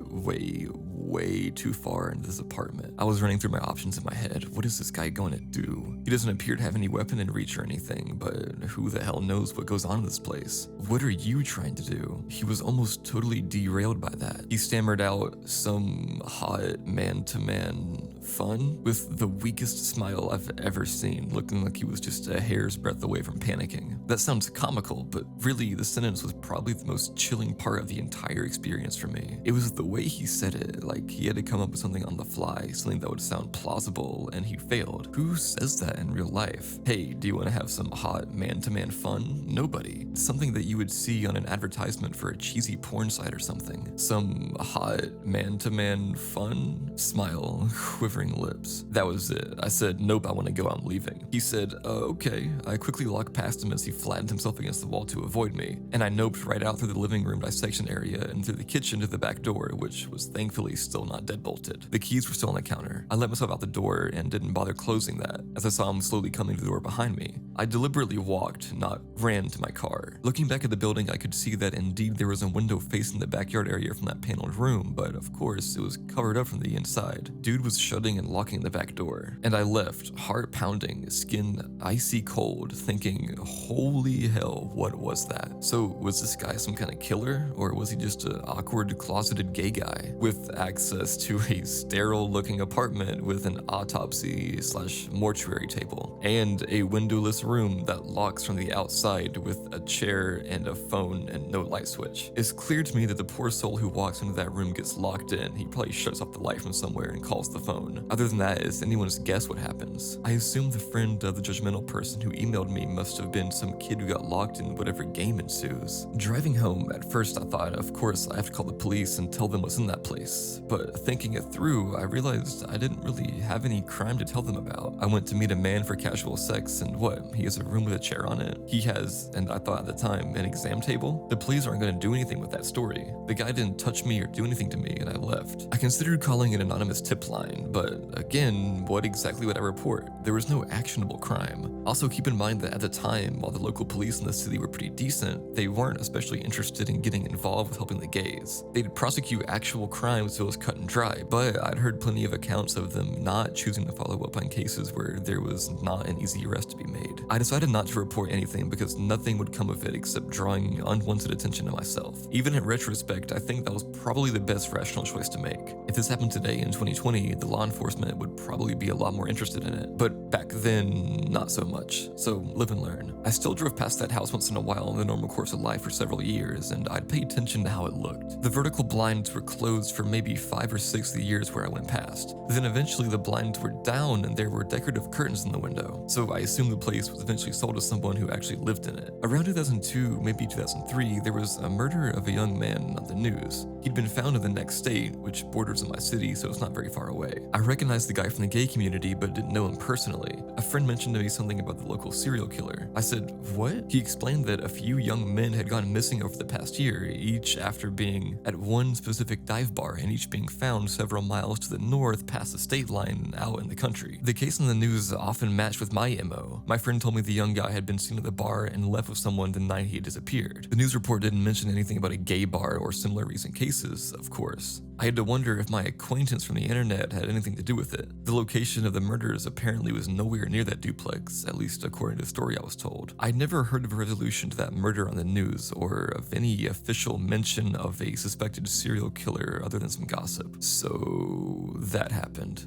way too far into this apartment. I was running through my options in my head. What is this guy going to do? He doesn't appear to have any weapon in reach or anything, but who the hell knows what goes on in this place? What are you trying to do? He was almost totally derailed by that. He stammered out some hot man-to-man fun with the weakest smile I've ever seen, looking like he was just a hair's breadth away from panicking. That sounds comical, but really the sentence was probably the most chilling part of the entire experience for me. It was the way he said it, like he had to come up with something on the fly, something that would sound plausible, and he failed. Who says that in real life? Hey, do you want to have some hot man-to-man fun? Nobody. It's something that you would see on an advertisement for a cheesy porn site or something. Some hot man-to-man fun? Smile, quivering lips. That was it. I said, nope, I want to go, I'm leaving. He said, okay. I quickly walked past him as he flattened himself against the wall to avoid me, and I noped right out through the living room dissection area and through the kitchen to the back door, which was thankfully still not deadbolted. The keys were still on the counter. I let myself out the door and didn't bother closing that, as I saw him slowly coming to the door behind me. I deliberately walked, not ran to my car. Looking back at the building, I could see that indeed there was a window facing the backyard area from that paneled room, but of course it was covered up from the inside. Dude was shutting and locking the back door, and I left, heart pounding, skin icy cold, thinking, holy hell, what was that? So was this guy some kind of killer, or was he just an awkward closeted gay guy with access to a sterile looking apartment with an autopsy/mortuary table and a windowless room that locks from the outside with a chair and a phone and no light switch? It's clear to me that the poor soul who walks into that room gets locked in. He probably shuts off the light from somewhere and calls the phone. Other than that, it's anyone's guess what happens. I assume the friend of the judgmental person who emailed me must have been some kid who got locked in whatever game ensues. Driving home, at first I thought, of course, I have to call the police and tell them what's in that place. But thinking it through, I realized I didn't really have any crime to tell them about. I went to meet a man for casual sex, and what? He has a room with a chair on it? He has, and I thought at the time, an exam table? The police aren't going to do anything with that story. The guy didn't touch me or do anything to me, and I left. I considered calling an anonymous tip line, but again, what exactly would I report? There was no actionable crime. Also, keep in mind that at the time, while the local police in the city were pretty decent, they weren't especially interested in getting involved with helping the gays. They'd prosecute actual crimes so it was cut and dry, but I'd heard plenty of accounts of them not choosing to follow up on cases where there was not an easy arrest to be made. I decided not to report anything because nothing would come of it except drawing unwanted attention to myself. Even in retrospect, I think that was probably the best rational choice to make. If this happened today in 2020, the law enforcement would probably be a lot more interested in it, but back then, not so much. So live and learn. I still drove past that house once in a while in the normal course of life for several years, and I'd pay attention to how it looked. The vertical blinds were closed for maybe 5 or 6 of the years where I went past. Then eventually the blinds were down and there were decorative curtains in the window, so I assumed the place was eventually sold to someone who actually lived in it. Around 2002, maybe 2003, there was a murder of a young man on the news. He'd been found in the next state, which borders on my city, so it's not very far away. I recognized the guy from the gay community, but didn't know him personally. A friend mentioned to me something about the local serial killer. I said, what? He explained that a few young men had gone missing over the past year, each after being at one specific dive bar and each being found several miles to the north past the state line out in the country. The case in the news often matched with my MO. My friend told me the young guy had been seen at the bar and left with someone the night he had disappeared. The news report didn't mention anything about a gay bar or similar recent cases, of course. I had to wonder if my acquaintance from the internet had anything to do with it. The location of the murders apparently was nowhere near that duplex, at least according to the story I was told. I'd never heard of a resolution to that murder on the news or of any official mention of a suspected serial killer other than some gossip. So that happened.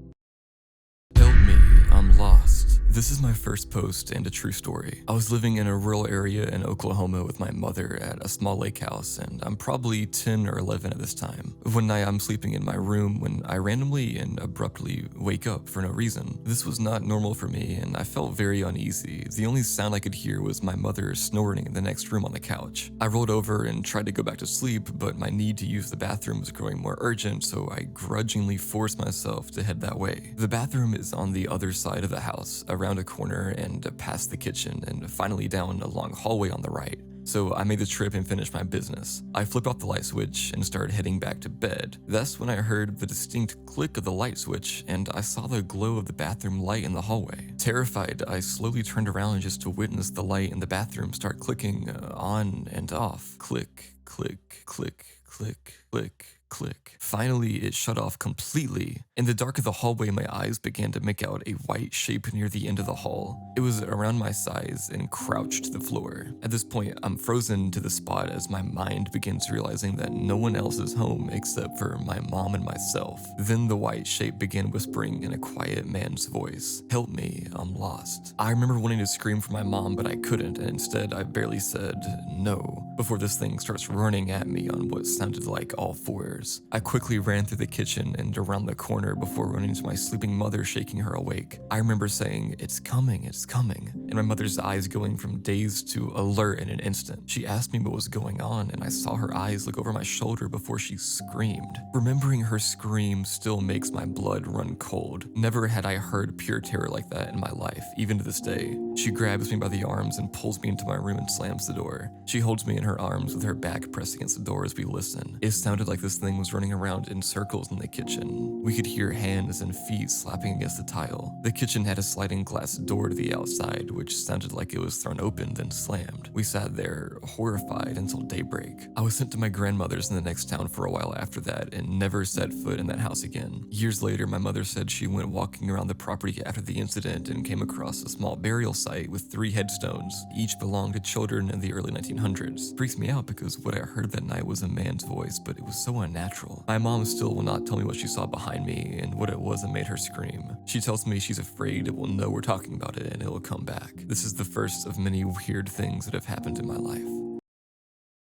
Help me, I'm lost. This is my first post and a true story. I was living in a rural area in Oklahoma with my mother at a small lake house, and I'm probably 10 or 11 at this time. One night I'm sleeping in my room when I randomly and abruptly wake up for no reason. This was not normal for me, and I felt very uneasy. The only sound I could hear was my mother snoring in the next room on the couch. I rolled over and tried to go back to sleep, but my need to use the bathroom was growing more urgent, so I grudgingly forced myself to head that way. The bathroom is on the other side of the house, around a corner and past the kitchen, and finally down a long hallway on the right. So I made the trip and finished my business. I flipped off the light switch and started heading back to bed. That's when I heard the distinct click of the light switch, and I saw the glow of the bathroom light in the hallway. Terrified, I slowly turned around just to witness the light in the bathroom start clicking on and off. Click, click, click, click, click, click. Finally, it shut off completely. In the dark of the hallway, my eyes began to make out a white shape near the end of the hall. It was around my size and crouched to the floor. At this point, I'm frozen to the spot as my mind begins realizing that no one else is home except for my mom and myself. Then the white shape began whispering in a quiet man's voice, "Help me, I'm lost." I remember wanting to scream for my mom, but I couldn't, and instead I barely said no before this thing starts running at me on what sounded like all fours. I quickly ran through the kitchen and around the corner before running to my sleeping mother, shaking her awake. I remember saying, it's coming, and my mother's eyes going from dazed to alert in an instant. She asked me what was going on, and I saw her eyes look over my shoulder before she screamed. Remembering her scream still makes my blood run cold. Never had I heard pure terror like that in my life, even to this day. She grabs me by the arms and pulls me into my room and slams the door. She holds me in her arms with her back pressed against the door as we listen. It sounded like this thing was running around in circles in the kitchen. We could hear hands and feet slapping against the tile. The kitchen had a sliding glass door to the outside, which sounded like it was thrown open then slammed. We sat there, horrified, until daybreak. I was sent to my grandmother's in the next town for a while after that and never set foot in that house again. Years later, my mother said she went walking around the property after the incident and came across a small burial site with 3 headstones. Each belonged to children in the early 1900s. Freaks me out because what I heard that night was a man's voice, but it was so unnatural. My mom still will not tell me what she saw behind me and what it was that made her scream. She tells me she's afraid it will know we're talking about it and it will come back. This is the first of many weird things that have happened in my life.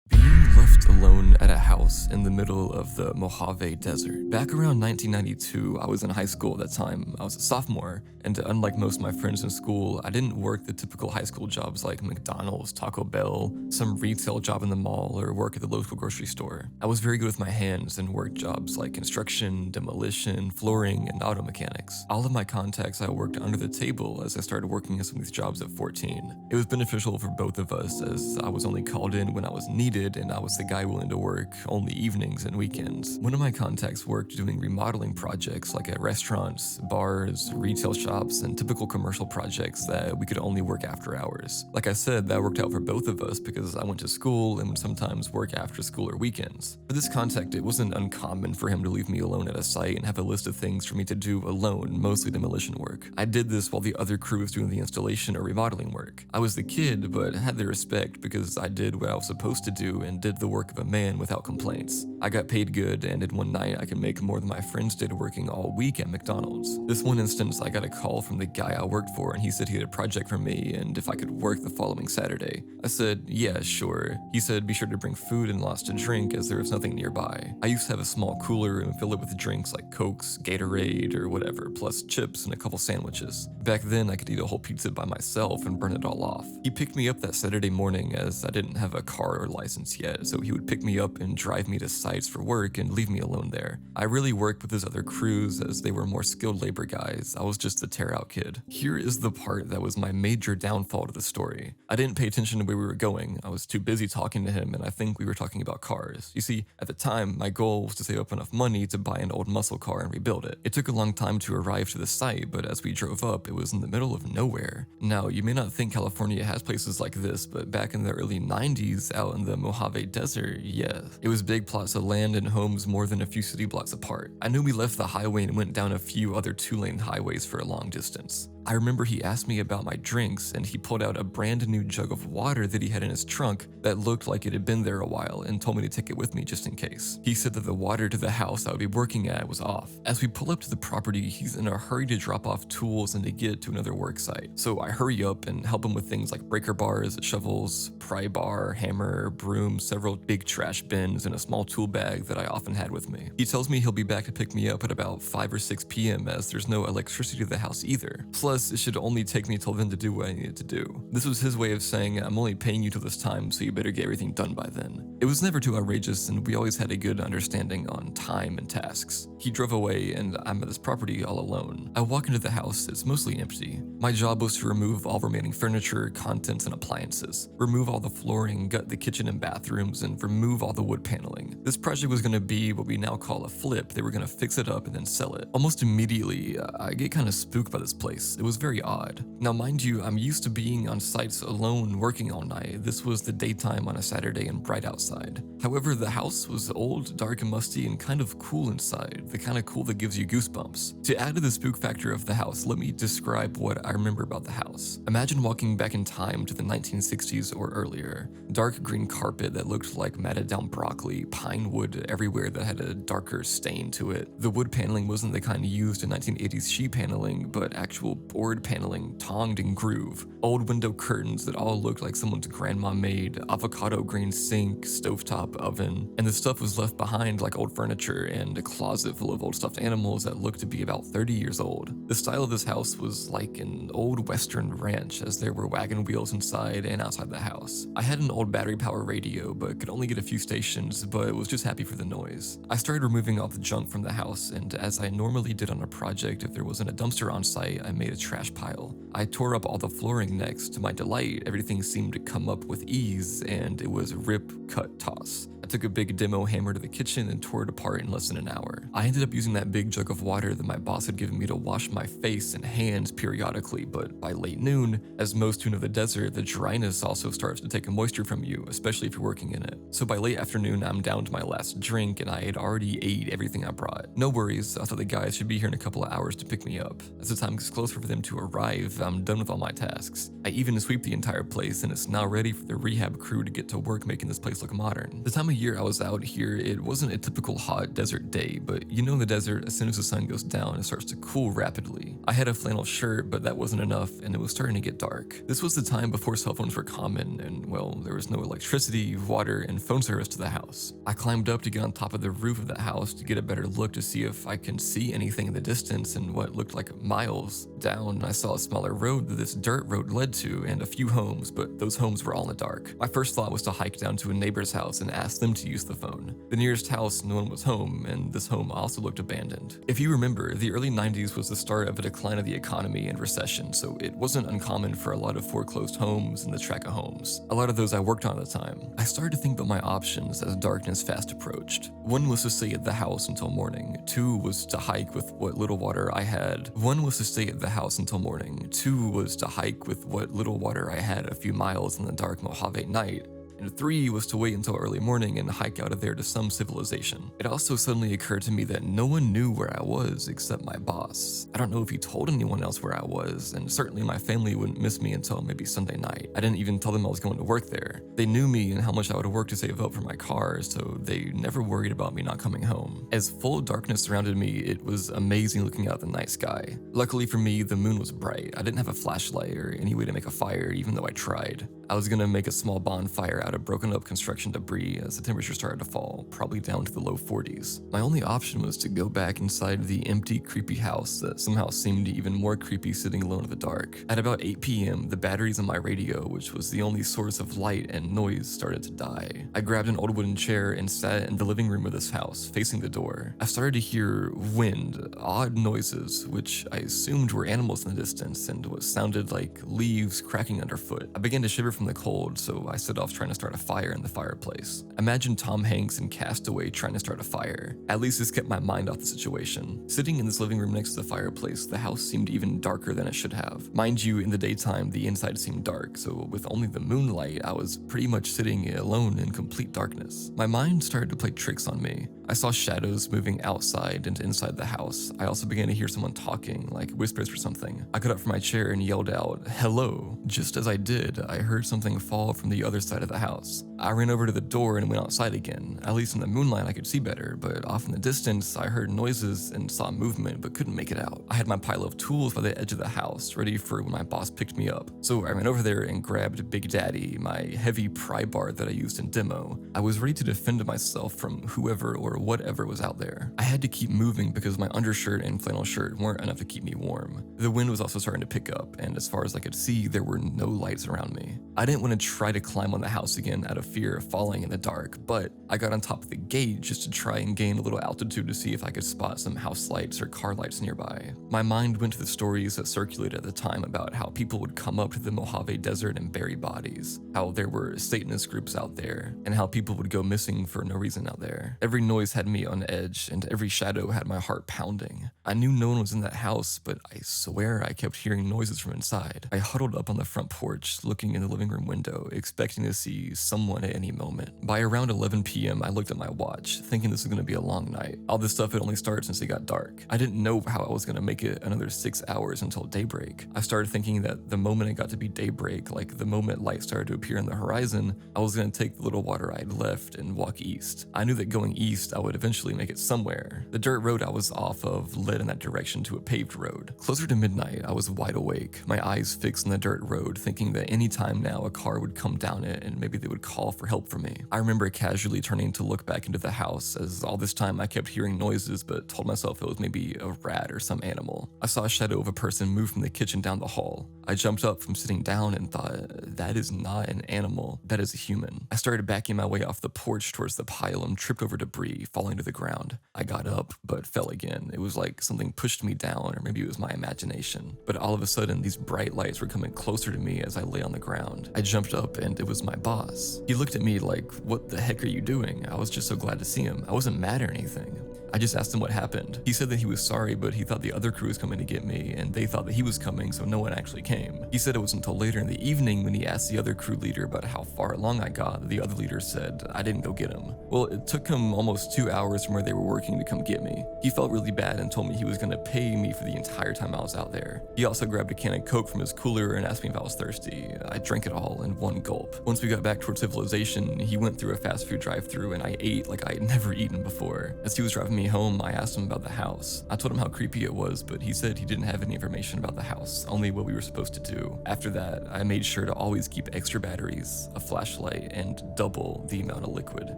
Being left alone at a house in the middle of the Mojave Desert. Back around 1992, I was in high school at that time. I was a sophomore, and unlike most of my friends in school, I didn't work the typical high school jobs like McDonald's, Taco Bell, some retail job in the mall, or work at the local grocery store. I was very good with my hands and worked jobs like construction, demolition, flooring, and auto mechanics. All of my contacts I worked under the table as I started working in some of these jobs at 14. It was beneficial for both of us as I was only called in when I was needed and I was the guy willing to work only evenings and weekends. One of my contacts worked doing remodeling projects like at restaurants, bars, retail shops, and typical commercial projects that we could only work after hours. Like I said, that worked out for both of us because I went to school and would sometimes work after school or weekends. For this contact, it wasn't uncommon for him to leave me alone at a site and have a list of things for me to do alone, mostly demolition work. I did this while the other crew was doing the installation or remodeling work. I was the kid, but had the respect because I did what I was supposed to do and did the work of a man without complaints. I got paid good, and in one night I could make more than my friends did working all week at McDonald's. This one instance, I got a call from the guy I worked for, and he said he had a project for me and if I could work the following Saturday. I said, yeah, sure. He said be sure to bring food and lots to drink as there was nothing nearby. I used to have a small cooler and fill it with drinks like Cokes, Gatorade, or whatever, plus chips and a couple sandwiches. Back then, I could eat a whole pizza by myself and burn it all off. He picked me up that Saturday morning as I didn't have a car or license yet, so he would pick me up and drive me to sites for work and leave me alone there. I really worked with his other crews as they were more skilled labor guys. I was just the tear-out kid. Here is the part that was my major downfall to the story. I didn't pay attention to where we were going. I was too busy talking to him, and I think we were talking about cars. You see, at the time, my goal was to save up enough money to buy an old muscle car and rebuild it. It took a long time to arrive to the site, but as we drove up, it was in the middle of nowhere. Now, you may not think California has places like this, but back in the early 90s, out in the Mojave Desert, yeah. It was big plots of land and homes more than a few city blocks apart. I knew we left the highway and went down a few other 2-lane highways for a long distance. I remember he asked me about my drinks, and he pulled out a brand new jug of water that he had in his trunk that looked like it had been there a while and told me to take it with me just in case. He said that the water to the house I would be working at was off. As we pull up to the property, he's in a hurry to drop off tools and to get to another work site. So I hurry up and help him with things like breaker bars, shovels, pry bar, hammer, broom, several big trash bins, and a small tool bag that I often had with me. He tells me he'll be back to pick me up at about 5 or 6 p.m. as there's no electricity to the house either. Plus, it should only take me till then to do what I needed to do. This was his way of saying, I'm only paying you till this time, so you better get everything done by then. It was never too outrageous, and we always had a good understanding on time and tasks. He drove away, and I'm at this property all alone. I walk into the house, it's mostly empty. My job was to remove all remaining furniture, contents, and appliances, remove all the flooring, gut the kitchen and bathrooms, and remove all the wood paneling. This project was going to be what we now call a flip. They were going to fix it up and then sell it. Almost immediately, I get kind of spooked by this place. It was very odd. Now, mind you, I'm used to being on sites alone working all night. This was the daytime on a Saturday and bright outside. outside. However, the house was old, dark and musty, and kind of cool inside, the kind of cool that gives you goosebumps. To add to the spook factor of the house, let me describe what I remember about the house. Imagine walking back in time to the 1960s or earlier. Dark green carpet that looked like matted down broccoli, pine wood everywhere that had a darker stain to it. The wood paneling wasn't the kind used in 1980s sheet paneling, but actual board paneling, tonged and groove. Old window curtains that all looked like someone's grandma made, avocado green sink, stovetop oven, and the stuff was left behind like old furniture and a closet full of old stuffed animals that looked to be about 30 years old. The style of this house was like an old western ranch, as there were wagon wheels inside and outside the house. I had an old battery power radio, but could only get a few stations, but was just happy for the noise. I started removing all the junk from the house, and as I normally did on a project, if there wasn't a dumpster on site, I made a trash pile. I tore up all the flooring next. To my delight, everything seemed to come up with ease, and it was rip, cut, toss. I took a big demo hammer to the kitchen and tore it apart in less than an hour. I ended up using that big jug of water that my boss had given me to wash my face and hands periodically, but by late noon, as most tune of the desert, the dryness also starts to take a moisture from you, especially if you're working in it. So by late afternoon, I'm down to my last drink, and I had already ate everything I brought. No worries, I thought the guys should be here in a couple of hours to pick me up. As the time gets closer for them to arrive, I'm done with all my tasks. I even sweep the entire place, and it's now ready for the rehab crew to get to work making this place look modern. The time of year I was out here, it wasn't a typical hot desert day, but you know in the desert, as soon as the sun goes down, it starts to cool rapidly. I had a flannel shirt, but that wasn't enough, and it was starting to get dark. This was the time before cell phones were common, and well, there was no electricity, water, and phone service to the house. I climbed up to get on top of the roof of the house to get a better look to see if I can see anything in the distance, and what looked like miles down, I saw a smaller road that this dirt road led to, and a few homes, but those homes were all in the dark. My first thought was to hike down to a neighbor's house and ask them to use the phone. The nearest house, no one was home, and this home also looked abandoned. If you remember, the early 90s was the start of a decline of the economy and recession, so it wasn't uncommon for a lot of foreclosed homes and the track of homes. A lot of those I worked on at the time. I started to think about my options as darkness fast approached. One was to stay at the house until morning. Two was to hike with what little water I had. One was to stay at the house until morning. Two was to hike with what little water I had a few miles in the dark Mojave night. And 3 was to wait until early morning and hike out of there to some civilization. It also suddenly occurred to me that no one knew where I was except my boss. I don't know if he told anyone else where I was, and certainly my family wouldn't miss me until maybe Sunday night. I didn't even tell them I was going to work there. They knew me and how much I would work to save up for my car, so they never worried about me not coming home. As full darkness surrounded me, it was amazing looking out at the night sky. Luckily for me, the moon was bright. I didn't have a flashlight or any way to make a fire, even though I tried. I was gonna make a small bonfire out of broken up construction debris as the temperature started to fall, probably down to the low 40s. My only option was to go back inside the empty, creepy house that somehow seemed even more creepy sitting alone in the dark. At about 8 p.m., the batteries on my radio, which was the only source of light and noise, started to die. I grabbed an old wooden chair and sat in the living room of this house, facing the door. I started to hear wind, odd noises, which I assumed were animals in the distance, and what sounded like leaves cracking underfoot. I began to shiver from the cold, so I set off trying to start a fire in the fireplace. Imagine Tom Hanks in Castaway trying to start a fire. At least this kept my mind off the situation. Sitting in this living room next to the fireplace, the house seemed even darker than it should have. Mind you, in the daytime, the inside seemed dark, so with only the moonlight, I was pretty much sitting alone in complete darkness. My mind started to play tricks on me. I saw shadows moving outside and inside the house. I also began to hear someone talking, like whispers or something. I got up from my chair and yelled out, "Hello." Just as I did, I heard something fall from the other side of the house. I ran over to the door and went outside again. At least in the moonlight I could see better, but off in the distance I heard noises and saw movement but couldn't make it out. I had my pile of tools by the edge of the house, ready for when my boss picked me up. So I ran over there and grabbed Big Daddy, my heavy pry bar that I used in demo. I was ready to defend myself from whoever or whatever was out there. I had to keep moving because my undershirt and flannel shirt weren't enough to keep me warm. The wind was also starting to pick up, and as far as I could see, there were no lights around me. I didn't want to try to climb on the house again out of fear of falling in the dark, but I got on top of the gate just to try and gain a little altitude to see if I could spot some house lights or car lights nearby. My mind went to the stories that circulated at the time about how people would come up to the Mojave Desert and bury bodies, how there were Satanist groups out there, and how people would go missing for no reason out there. Every noise had me on edge, and every shadow had my heart pounding. I knew no one was in that house, but I swear I kept hearing noises from inside. I huddled up on the front porch, looking in the living room window, expecting to see someone at any moment. By around 11 p.m., I looked at my watch, thinking this was going to be a long night. All this stuff had only started since it got dark. I didn't know how I was going to make it another 6 hours until daybreak. I started thinking that the moment it got to be daybreak, like the moment light started to appear on the horizon, I was going to take the little water I'd left and walk east. I knew that going east, I would eventually make it somewhere. The dirt road I was off of led in that direction to a paved road. Closer to midnight, I was wide awake, my eyes fixed on the dirt road, thinking that any time now a car would come down it and maybe they would call for help from me. I remember casually turning to look back into the house, as all this time I kept hearing noises but told myself it was maybe a rat or some animal. I saw a shadow of a person move from the kitchen down the hall. I jumped up from sitting down and thought, that is not an animal, that is a human. I started backing my way off the porch towards the pile and tripped over debris, falling to the ground. I got up, but fell again. It was like something pushed me down, or maybe it was my imagination. But all of a sudden, these bright lights were coming closer to me as I lay on the ground. I jumped up and it was my boss. He looked at me like, what the heck are you doing? I was just so glad to see him. I wasn't mad or anything. I just asked him what happened. He said that he was sorry, but he thought the other crew was coming to get me, and they thought that he was coming, so no one actually came. He said it was until later in the evening when he asked the other crew leader about how far along I got that the other leader said I didn't go get him. Well, it took him almost 2 hours from where they were working to come get me. He felt really bad and told me he was going to pay me for the entire time I was out there. He also grabbed a can of Coke from his cooler and asked me if I was thirsty. I drank it all in one gulp. Once we got back towards civilization, he went through a fast food drive-thru and I ate like I had never eaten before. As he was driving me home, I asked him about the house. I told him how creepy it was, but he said he didn't have any information about the house, only what we were supposed to do. After that, I made sure to always keep extra batteries, a flashlight, and double the amount of liquid.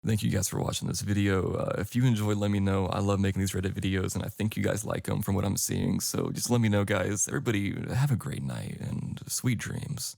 Thank you guys for watching this video. If you enjoyed, let me know. I love making these Reddit videos, and I think you guys like them from what I'm seeing, so just let me know, guys. Everybody, have a great night, and sweet dreams.